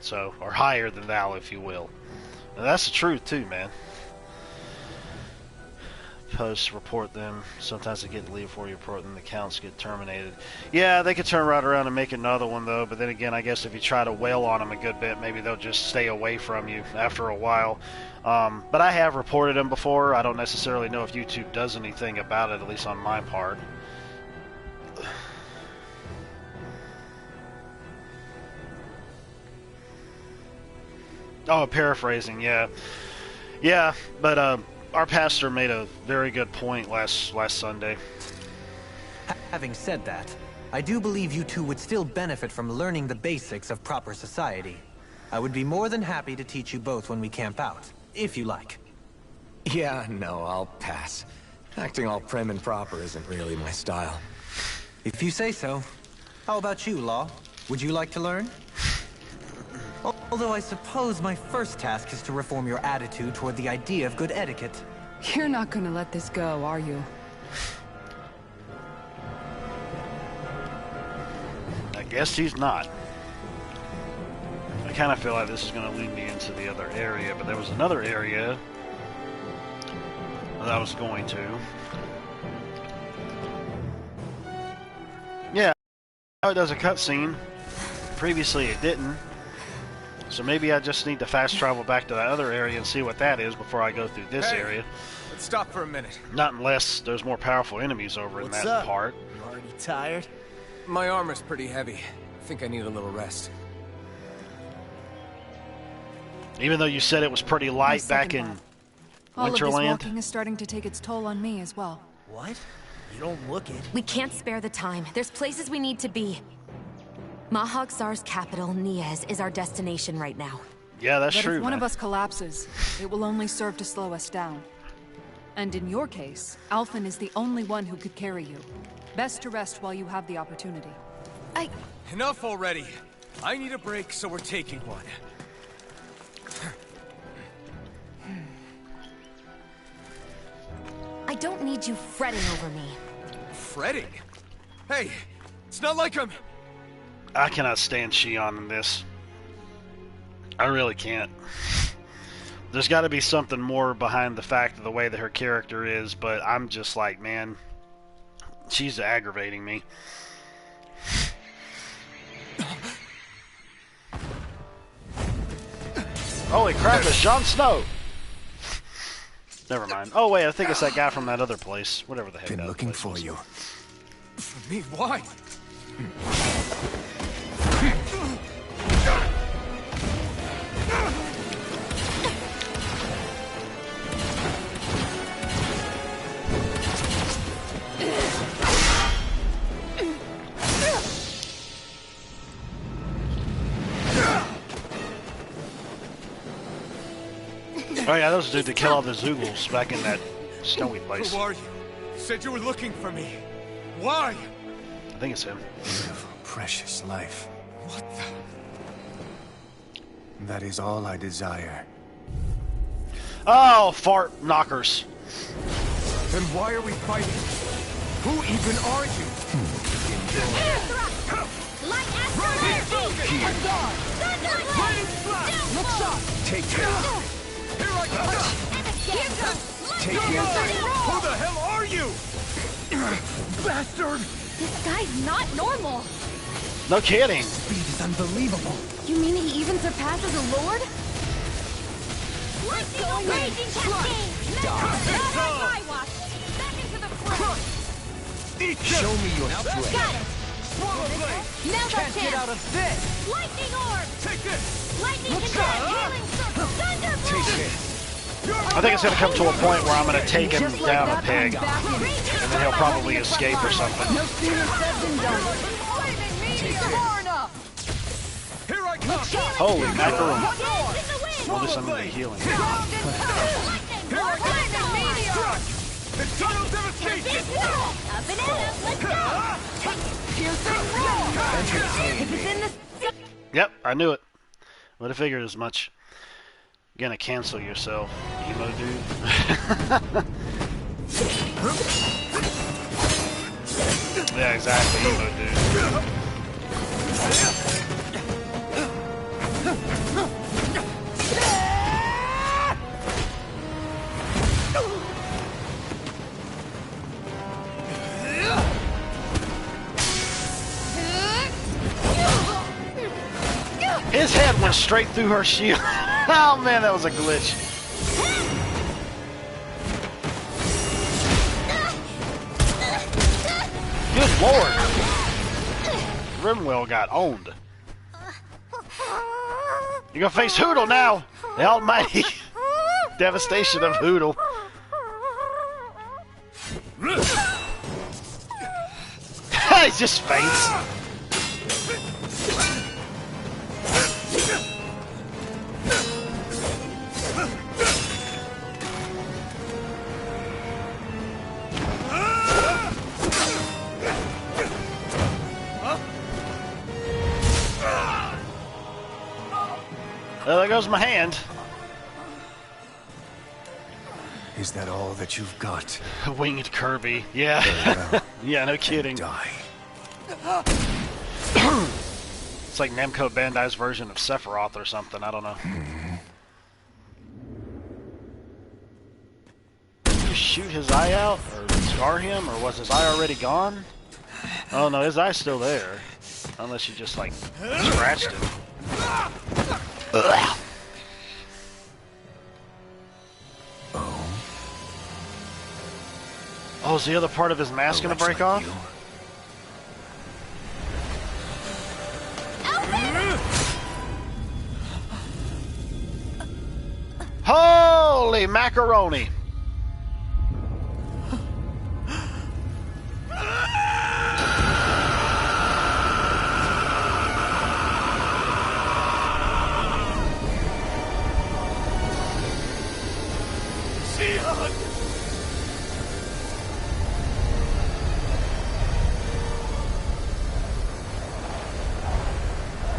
So, or higher than thou, if you will. And that's the truth too, man. Posts, report them. Sometimes they get deleted before you report them. The accounts get terminated. Yeah, they could turn right around and make another one, though. But then again, I guess if you try to wail on them a good bit, maybe they'll just stay away from you after a while. But I have reported them before. I don't necessarily know if YouTube does anything about it, at least on my part. Oh, paraphrasing, yeah. Yeah, but our pastor made a very good point last Sunday. Having said that, I do believe you two would still benefit from learning the basics of proper society. I would be more than happy to teach you both when we camp out, if you like. Yeah, no, I'll pass. Acting all prim and proper isn't really my style. If you say so. How about you, Law? Would you like to learn? Although I suppose my first task is to reform your attitude toward the idea of good etiquette. You're not gonna let this go, are you? I guess he's not. I kind of feel like this is going to lead me into the other area, but there was another area that I was going to. Yeah, now it does a cutscene. Previously it didn't. So maybe I just need to fast travel back to that other area and see what that is before I go through this area. Let's stop for a minute. Not unless there's more powerful enemies over in that part. You already tired? My armor's pretty heavy. I think I need a little rest. Even though you said it was pretty light back in All of this Winterland. walking is starting to take its toll on me as well. What? You don't look it. We can't spare the time. There's places we need to be. Mahagsar's capital, Niez, is our destination right now. Yeah, that's But true. if one man. of us collapses, it will only serve to slow us down. And in your case, Alphen is the only one who could carry you. Best to rest while you have the opportunity. Enough already. I need a break, so we're taking one. I don't need you fretting over me. Fretting? Hey, it's not like I'm... I cannot stand Shion in this. I really can't. There's got to be something more behind the fact of the way that her character is, but I'm just like, man, she's aggravating me. Holy crap, it's Jon Snow! Never mind. Oh wait, I think it's that guy from that other place. Whatever the heck that Been looking place for was. you. For me, why? Oh yeah, those dudes that kill all the Zoogles back in that snowy place. Who are you? Said you were looking for me. Why? I think it's him. Beautiful, precious life. What the... That is all I desire. Oh, fart knockers. Then why are we fighting? Who even are you? Air thrust! Light astral energy! Thunder blast! Look shot! Take care. Here I come! And again! Take care. Who the hell are you? Bastard! This guy's not normal. No kidding. Speed is unbelievable. You mean he even surpasses a lord? Lightning raging cascade! Not on my watch! Back into the fray! Show me your strength. Got it! Now's our chance! of this! Lightning orb! Take this! Lightning control! Healing circle! Thunder Take blast! this. I think it's going to come to a point where I'm going to take him down a peg, and then he'll probably escape or something. No sooner said than done. Here I come! Holy macaroon. Hands in the wind! Well, this I'm going to be healing. Here I come! Struck! It's total devastation! Up and at 'em! Let's go! If it's in this... Yep, I knew it. Would have figured as much. Gonna cancel yourself, emo dude. Yeah, exactly, emo dude. His head went straight through her shield. Oh man, that was a glitch. Good lord. Rimwell got owned. You're gonna face Hoodle now. The almighty devastation of Hoodle. He just faints. Well, there goes my hand. Is that all that you've got? Winged Kirby. Yeah. Yeah, no kidding. Die. It's like Namco Bandai's version of Sephiroth or something. I don't know. Did you shoot his eye out? Or scar him? Or was his eye already gone? Oh no, his eye's still there. Unless you just, like, scratched it. Ugh. Oh, is the other part of his mask gonna break off? Holy macaroni!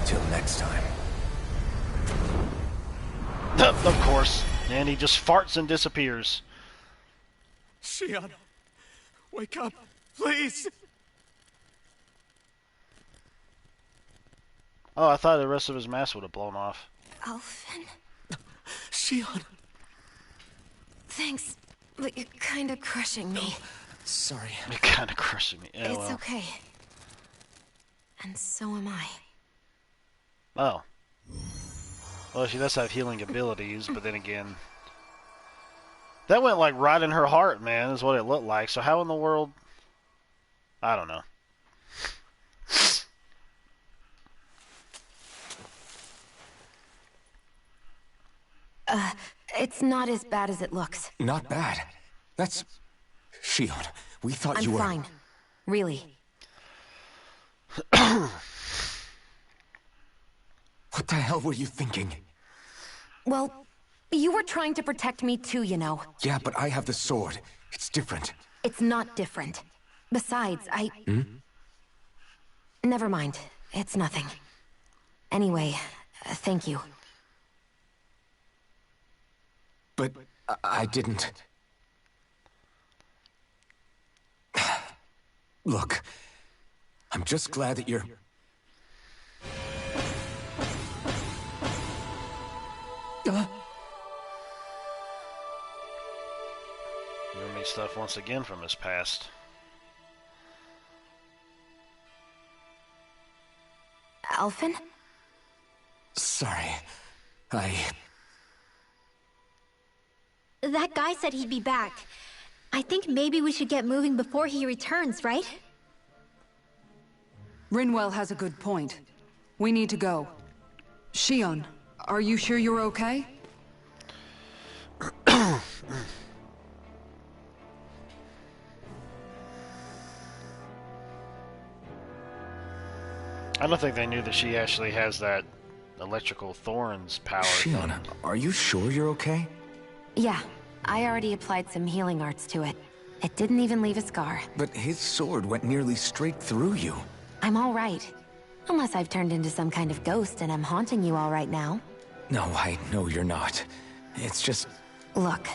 Till next time. Of course. And he just farts and disappears. Shion, wake up, please. Oh, I thought the rest of his mask would have blown off. Alphen? Shion. Thanks, but you're kind of crushing me. Sorry. You're kind of crushing me. Yeah, It's well. okay. And so am I. Oh. Well, she does have healing abilities, but then again... That went, like, right in her heart, man, is what it looked like. So how in the world... I don't know. It's not as bad as it looks. Not bad. That's... Shion, we thought I'm you were... fine. Really. What the hell were you thinking? Well, you were trying to protect me too, you know. Yeah, but I have the sword. It's different. It's not different. Besides, Never mind. It's nothing. Anyway, thank you. But I didn't... Look, I'm just glad that you're... Roomy stuff once again from his past. Alphen? Sorry. That guy said he'd be back. I think maybe we should get moving before he returns, right? Rinwell has a good point. We need to go. Shion, are you sure you're okay? I don't think they knew that she actually has that electrical thorns power. Shion, are you sure you're okay? Yeah, I already applied some healing arts to it. It didn't even leave a scar. But his sword went nearly straight through you. I'm all right. Unless I've turned into some kind of ghost and I'm haunting you all right now. No, I know you're not. It's just... Look,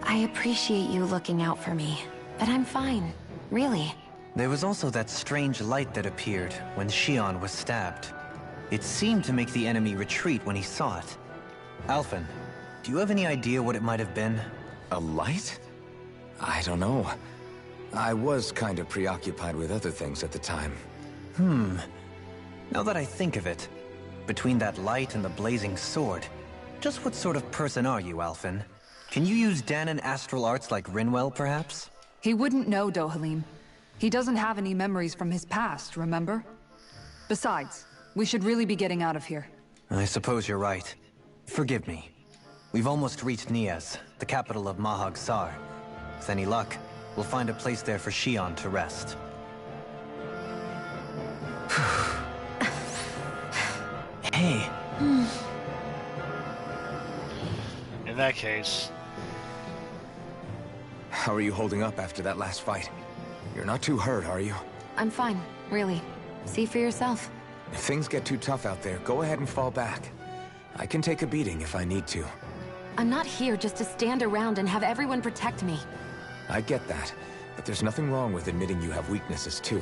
I appreciate you looking out for me, but I'm fine. Really. There was also that strange light that appeared when Shion was stabbed. It seemed to make the enemy retreat when he saw it. Alphen, do you have any idea what it might have been? A light? I don't know. I was kind of preoccupied with other things at the time. Now that I think of it, between that light and the blazing sword, just what sort of person are you, Alphen? Can you use Danon astral arts like Rinwell, perhaps? He wouldn't know, Dohalim. He doesn't have any memories from his past, remember? Besides, we should really be getting out of here. I suppose you're right. Forgive me. We've almost reached Niaz, the capital of Mahag Sar. With any luck, we'll find a place there for Shion to rest. Hey. In that case... How are you holding up after that last fight? You're not too hurt, are you? I'm fine, really. See for yourself. If things get too tough out there, go ahead and fall back. I can take a beating if I need to. I'm not here just to stand around and have everyone protect me. I get that, but there's nothing wrong with admitting you have weaknesses too.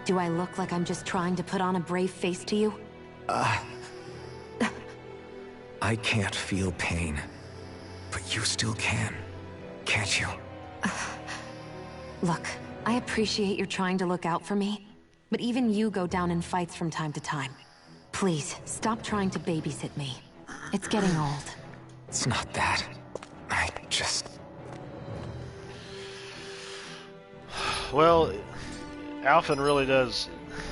Do I look like I'm just trying to put on a brave face to you? I can't feel pain, but you still can, can't you? Look, I appreciate you're trying to look out for me, but even you go down in fights from time to time. Please, stop trying to babysit me. It's getting old. It's not that. I just... Well, Alphen really does...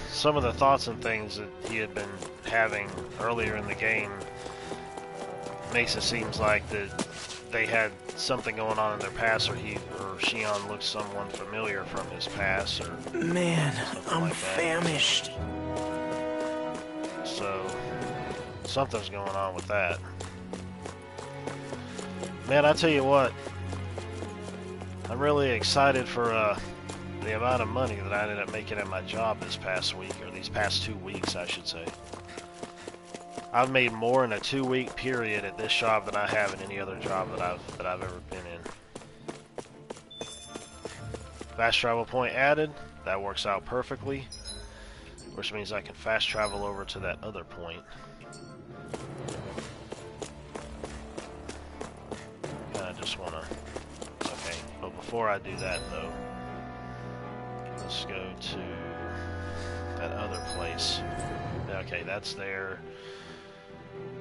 Some of the thoughts and things that he had been having earlier in the game makes it seem like that they had something going on in their past, or Shion looked someone familiar from his past, or Man, I'm like that. famished. So something's going on with that. Man, I tell you what, I'm really excited for the amount of money that I ended up making at my job this past week, or these past 2 weeks, I should say. I've made more in a 2-week period at this job than I have in any other job that I've ever been in. Fast travel point added. That works out perfectly, which means I can fast travel over to that other point. I just wanna. Okay, but before I do that though, let's go to that other place. Okay, that's there.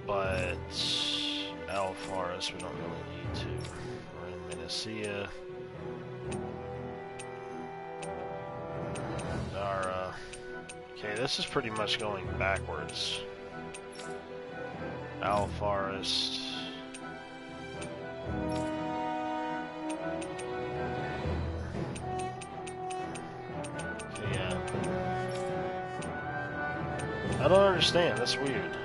But Alfaris, we don't really need to. We're in Menacea. Dara. Okay, this is pretty much going backwards. Alfaris. Okay, yeah. I don't understand. That's weird.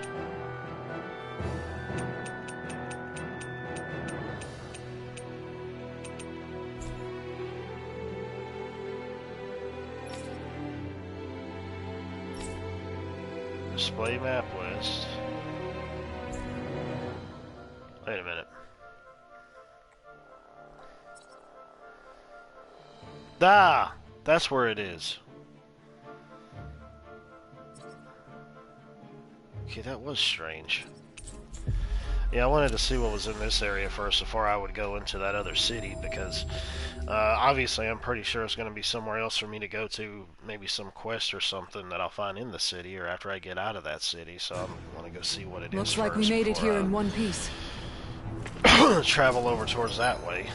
Display map list. Wait a minute. Ah! That's where it is. Okay, that was strange. Yeah, I wanted to see what was in this area first before I would go into that other city, because obviously I'm pretty sure it's going to be somewhere else for me to go to, maybe some quest or something that I'll find in the city or after I get out of that city, so I want to go see what it is. Looks like we made it here in one piece. Travel over towards that way.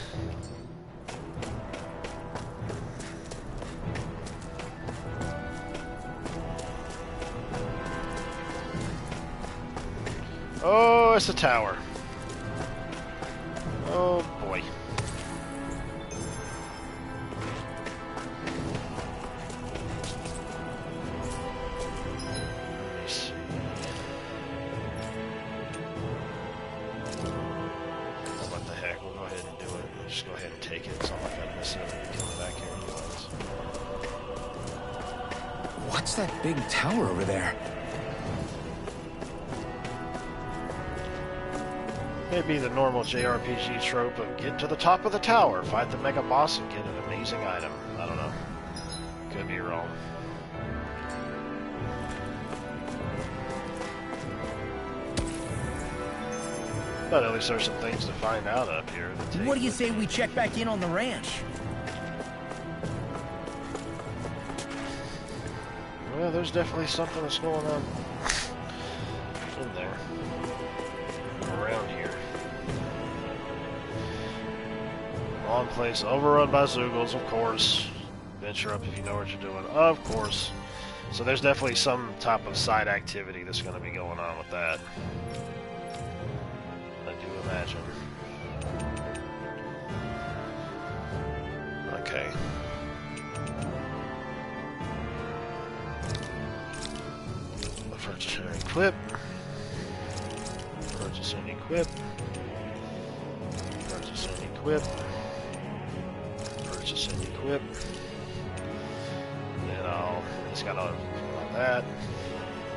Oh, it's a tower. Oh boy. Let me see. What the heck? We'll go ahead and do it. We'll just go ahead and take it. It's not like I'm necessarily coming back here anyways. What's that big tower over there? Maybe the normal JRPG trope of get to the top of the tower, fight the mega boss, and get an amazing item. I don't know. Could be wrong. But at least there's some things to find out up here. What do you say we check back in on the ranch? Well, there's definitely something that's going on in there. Around here. Long place, overrun by Zoogles, of course. Venture up if you know what you're doing, of course. So there's definitely some type of side activity that's going to be going on with that. I do imagine. Okay. Purchase and equip. Purchase and equip. Purchase and equip. Purchase and equip. Then it's got all that.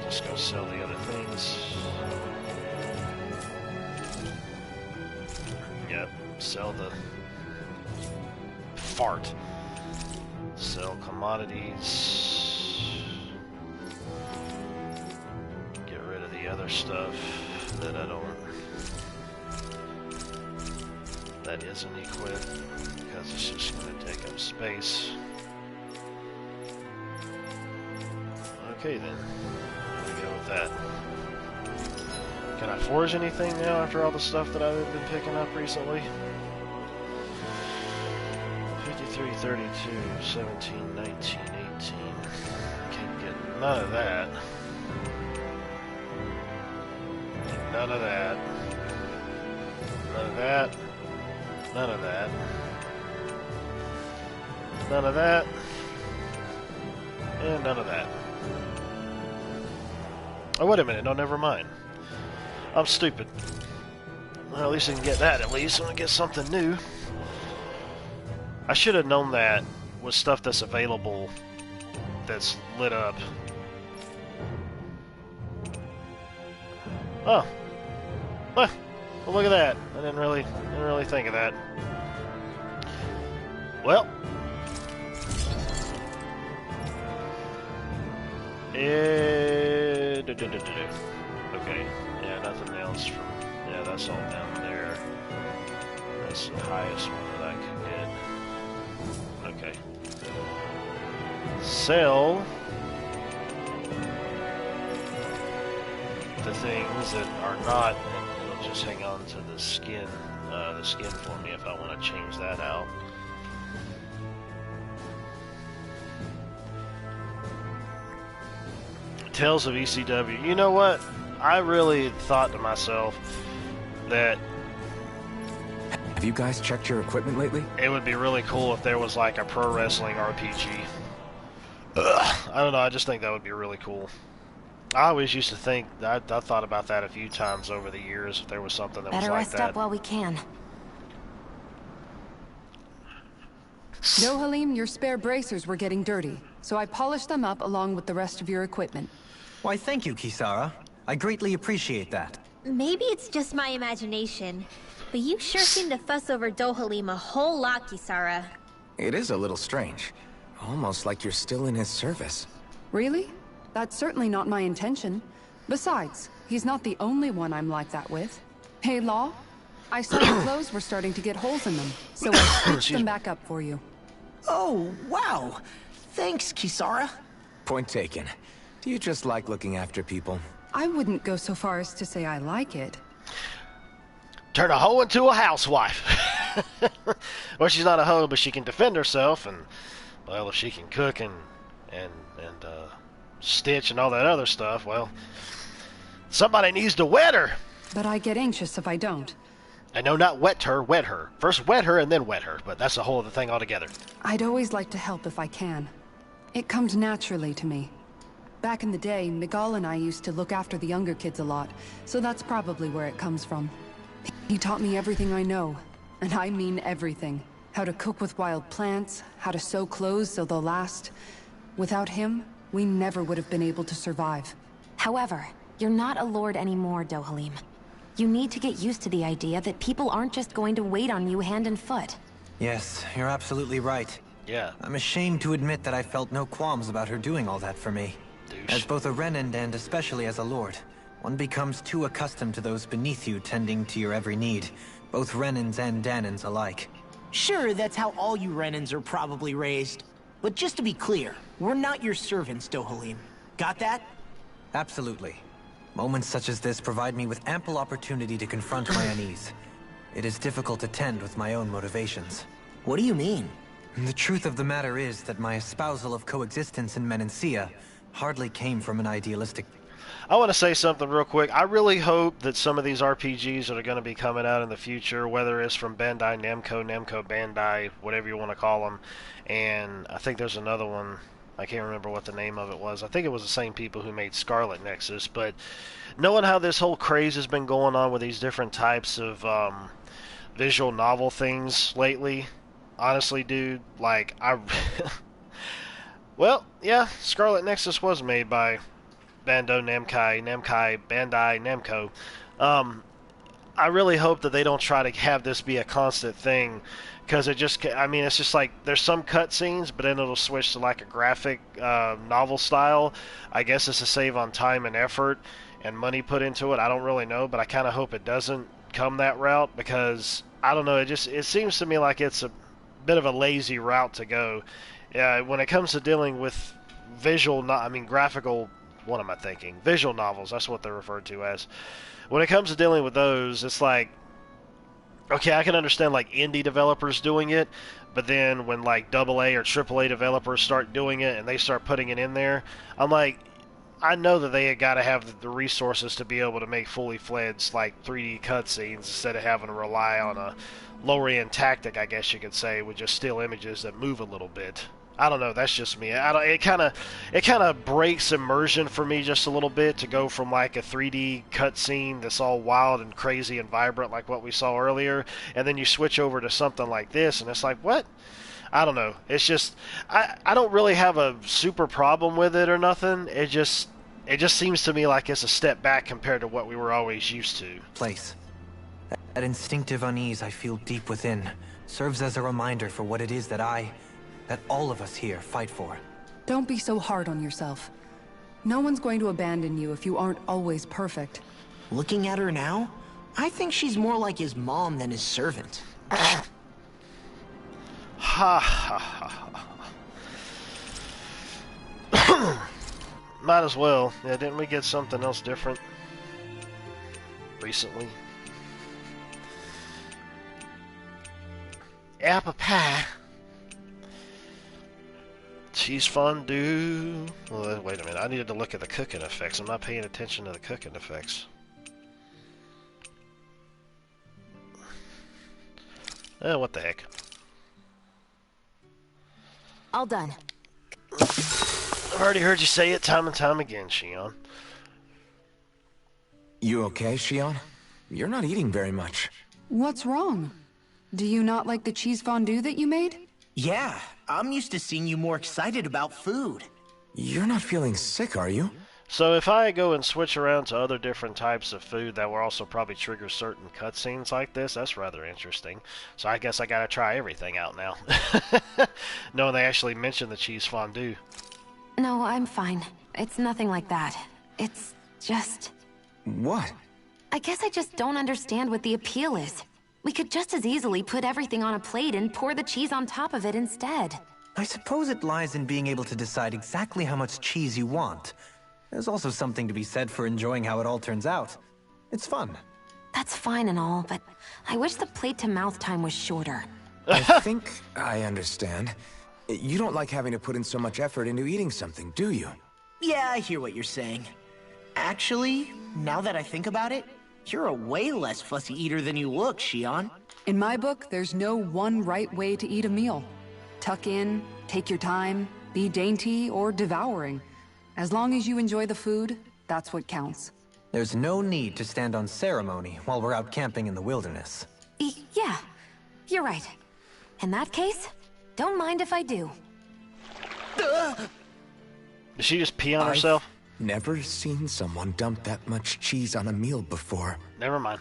Just go sell the other things. Yep, sell the fart. Sell commodities. Get rid of the other stuff that I don't. That isn't equipped because it's just going to take up space. Okay then, I'm going to go with that. Can I forge anything now after all the stuff that I've been picking up recently? 53, 32, 17, 19, 18. Can't get none of that. None of that. None of that. None of that. None of that. And none of that. Oh, wait a minute. No, never mind. I'm stupid. Well, at least I can get that, at least. I'm gonna get something new. I should have known that with stuff that's available that's lit up. Oh. Well, look at that. I didn't really think of that. Well. Okay. Yeah, nothing else from... Yeah, that's all down there. That's the highest one that I could get. Okay. Sell the things that are not, and it'll just hang on to the skin for me if I want to change that out. Tales of ECW. You know what? I really thought to myself that... Have you guys checked your equipment lately? It would be really cool if there was like a pro wrestling RPG. I don't know, I just think that would be really cool. I always used to think, I thought about that a few times over the years, if there was something that was like that. Better rest up while we can. Dohalim, your spare bracers were getting dirty, so I polished them up along with the rest of your equipment. Why, thank you, Kisara. I greatly appreciate that. Maybe it's just my imagination, but you sure seem to fuss over Dohalim a whole lot, Kisara. It is a little strange. Almost like you're still in his service. Really? That's certainly not my intention. Besides, he's not the only one I'm like that with. Hey, Law, I saw your clothes were starting to get holes in them, so I stitched them back up for you. Oh, wow. Thanks, Kisara. Point taken. Do you just like looking after people? I wouldn't go so far as to say I like it. Turn a hoe into a housewife. Well, she's not a hoe, but she can defend herself, and, well, if she can cook and stitch and all that other stuff, well, somebody needs to wet her. But I get anxious if I don't. And no, not wet her, wet her. First wet her and then wet her, but that's a whole other thing altogether. I'd always like to help if I can. It comes naturally to me. Back in the day, Miguel and I used to look after the younger kids a lot, so that's probably where it comes from. He taught me everything I know, and I mean everything. How to cook with wild plants, how to sew clothes so they'll last. Without him, we never would have been able to survive. However, you're not a lord anymore, Dohalim. You need to get used to the idea that people aren't just going to wait on you hand and foot. Yes, you're absolutely right. Yeah. I'm ashamed to admit that I felt no qualms about her doing all that for me. Douche. As both a Renan and especially as a lord, one becomes too accustomed to those beneath you tending to your every need, both Renans and Danans alike. Sure, that's how all you Renans are probably raised. But just to be clear, we're not your servants, Dohalim. Got that? Absolutely. Moments such as this provide me with ample opportunity to confront my unease. It is difficult to tend with my own motivations. What do you mean? The truth of the matter is that my espousal of coexistence in Menancia hardly came from an idealistic... I want to say something real quick. I really hope that some of these RPGs that are going to be coming out in the future, whether it's from Bandai Namco, Namco Bandai, whatever you want to call them, and I think there's another one, I can't remember what the name of it was. I think it was the same people who made Scarlet Nexus, but knowing how this whole craze has been going on with these different types of visual novel things lately, honestly, dude, like, well, yeah, Scarlet Nexus was made by Bandai Namco. I really hope that they don't try to have this be a constant thing, because it just, I mean, it's just like, there's some cutscenes, but then it'll switch to like a graphic novel style. I guess it's to save on time and effort and money put into it. I don't really know, but I kind of hope it doesn't come that route, because, I don't know, it seems to me like it's a bit of a lazy route to go. When it comes to dealing with graphical, what am I thinking? Visual novels, that's what they're referred to as. When it comes to dealing with those, it's like, okay, I can understand like indie developers doing it, but then when like AA or AAA developers start doing it and they start putting it in there, I'm like, I know that they had got to have the resources to be able to make fully fledged like 3D cutscenes instead of having to rely on a lower end tactic, I guess you could say, with just still images that move a little bit. I don't know. That's just me. It kind of breaks immersion for me just a little bit to go from like a 3D cutscene that's all wild and crazy and vibrant like what we saw earlier, and then you switch over to something like this, and it's like, what? I don't know. It's just I don't really have a super problem with it or nothing. It just seems to me like it's a step back compared to what we were always used to. Place. That instinctive unease I feel deep within serves as a reminder for what it is that all of us here fight for. Don't be so hard on yourself. No one's going to abandon you if you aren't always perfect. Looking at her now, I think she's more like his mom than his servant. Ha ha ha. Might as well. Yeah, didn't we get something else different recently? Apple pie. Cheese fondue. Well, wait a minute. I needed to look at the cooking effects. I'm not paying attention to the cooking effects. What the heck? All done. I've already heard you say it time and time again, Shion. You okay, Shion? You're not eating very much. What's wrong? Do you not like the cheese fondue that you made? Yeah, I'm used to seeing you more excited about food. You're not feeling sick, are you? So if I go and switch around to other different types of food, that will also probably trigger certain cutscenes like this. That's rather interesting. So I guess I gotta try everything out now. Knowing they actually mentioned the cheese fondue. No, I'm fine. It's nothing like that. It's just... What? I guess I just don't understand what the appeal is. We could just as easily put everything on a plate and pour the cheese on top of it instead. I suppose it lies in being able to decide exactly how much cheese you want. There's also something to be said for enjoying how it all turns out. It's fun. That's fine and all, but I wish the plate-to-mouth time was shorter. I think I understand. You don't like having to put in so much effort into eating something, do you? Yeah, I hear what you're saying. Actually, now that I think about it, you're a way less fussy eater than you look, Shion. In my book, there's no one right way to eat a meal. Tuck in, take your time, be dainty or devouring. As long as you enjoy the food, that's what counts. There's no need to stand on ceremony while we're out camping in the wilderness. Yeah, you're right. In that case, don't mind if I do. Did she just pee on herself? Never seen someone dump that much cheese on a meal before. Never mind.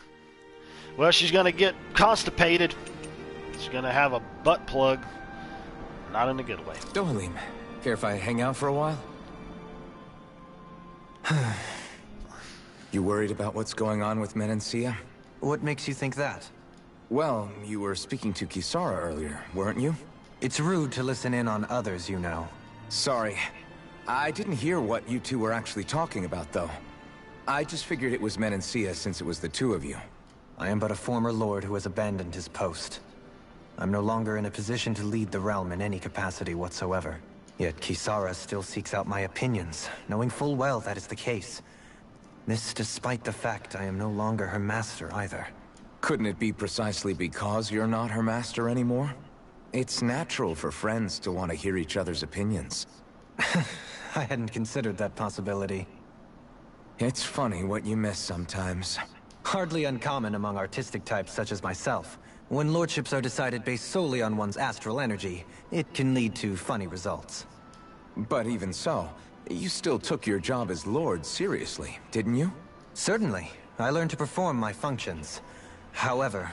Well, she's gonna get constipated. She's gonna have a butt plug. Not in a good way. Dohalim, care if I hang out for a while? You worried about what's going on with Menancia? What makes you think that? Well, you were speaking to Kisara earlier, weren't you? It's rude to listen in on others, you know. Sorry. I didn't hear what you two were actually talking about, though. I just figured it was Menancia since it was the two of you. I am but a former lord who has abandoned his post. I'm no longer in a position to lead the realm in any capacity whatsoever. Yet Kisara still seeks out my opinions, knowing full well that is the case. This despite the fact I am no longer her master either. Couldn't it be precisely because you're not her master anymore? It's natural for friends to want to hear each other's opinions. I hadn't considered that possibility. It's funny what you miss sometimes. Hardly uncommon among artistic types such as myself. When lordships are decided based solely on one's astral energy, it can lead to funny results. But even so, you still took your job as lord seriously, didn't you? Certainly. I learned to perform my functions. However,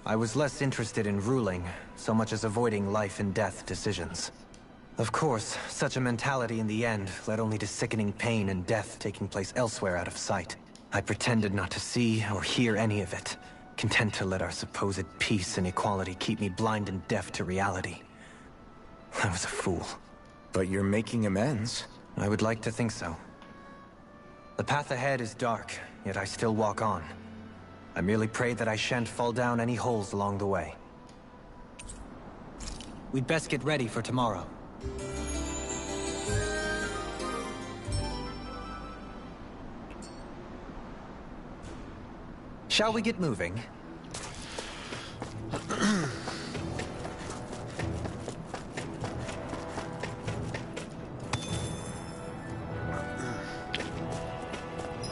I was less interested in ruling, so much as avoiding life and death decisions. Of course, such a mentality in the end led only to sickening pain and death taking place elsewhere out of sight. I pretended not to see or hear any of it, content to let our supposed peace and equality keep me blind and deaf to reality. I was a fool. But you're making amends. I would like to think so. The path ahead is dark, yet I still walk on. I merely pray that I shan't fall down any holes along the way. We'd best get ready for tomorrow. Shall we get moving?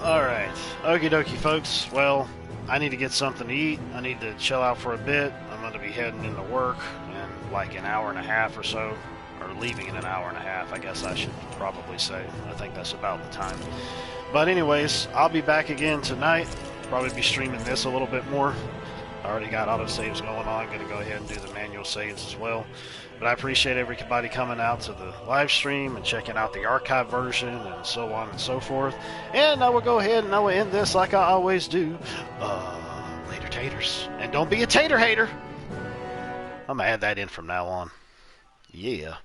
Alright. Okie dokie, folks. Well, I need to get something to eat. I need to chill out for a bit. I'm going to be heading into work in like an hour and a half or so. Or leaving in an hour and a half, I guess I should probably say. I think that's about the time. But anyways, I'll be back again tonight. Probably be streaming this a little bit more. I already got autosaves going on. I'm going to go ahead and do the manual saves as well. But I appreciate everybody coming out to the live stream and checking out the archive version and so on and so forth. And I will go ahead and I will end this like I always do. Later, taters. And don't be a tater hater. I'm going to add that in from now on. Yeah.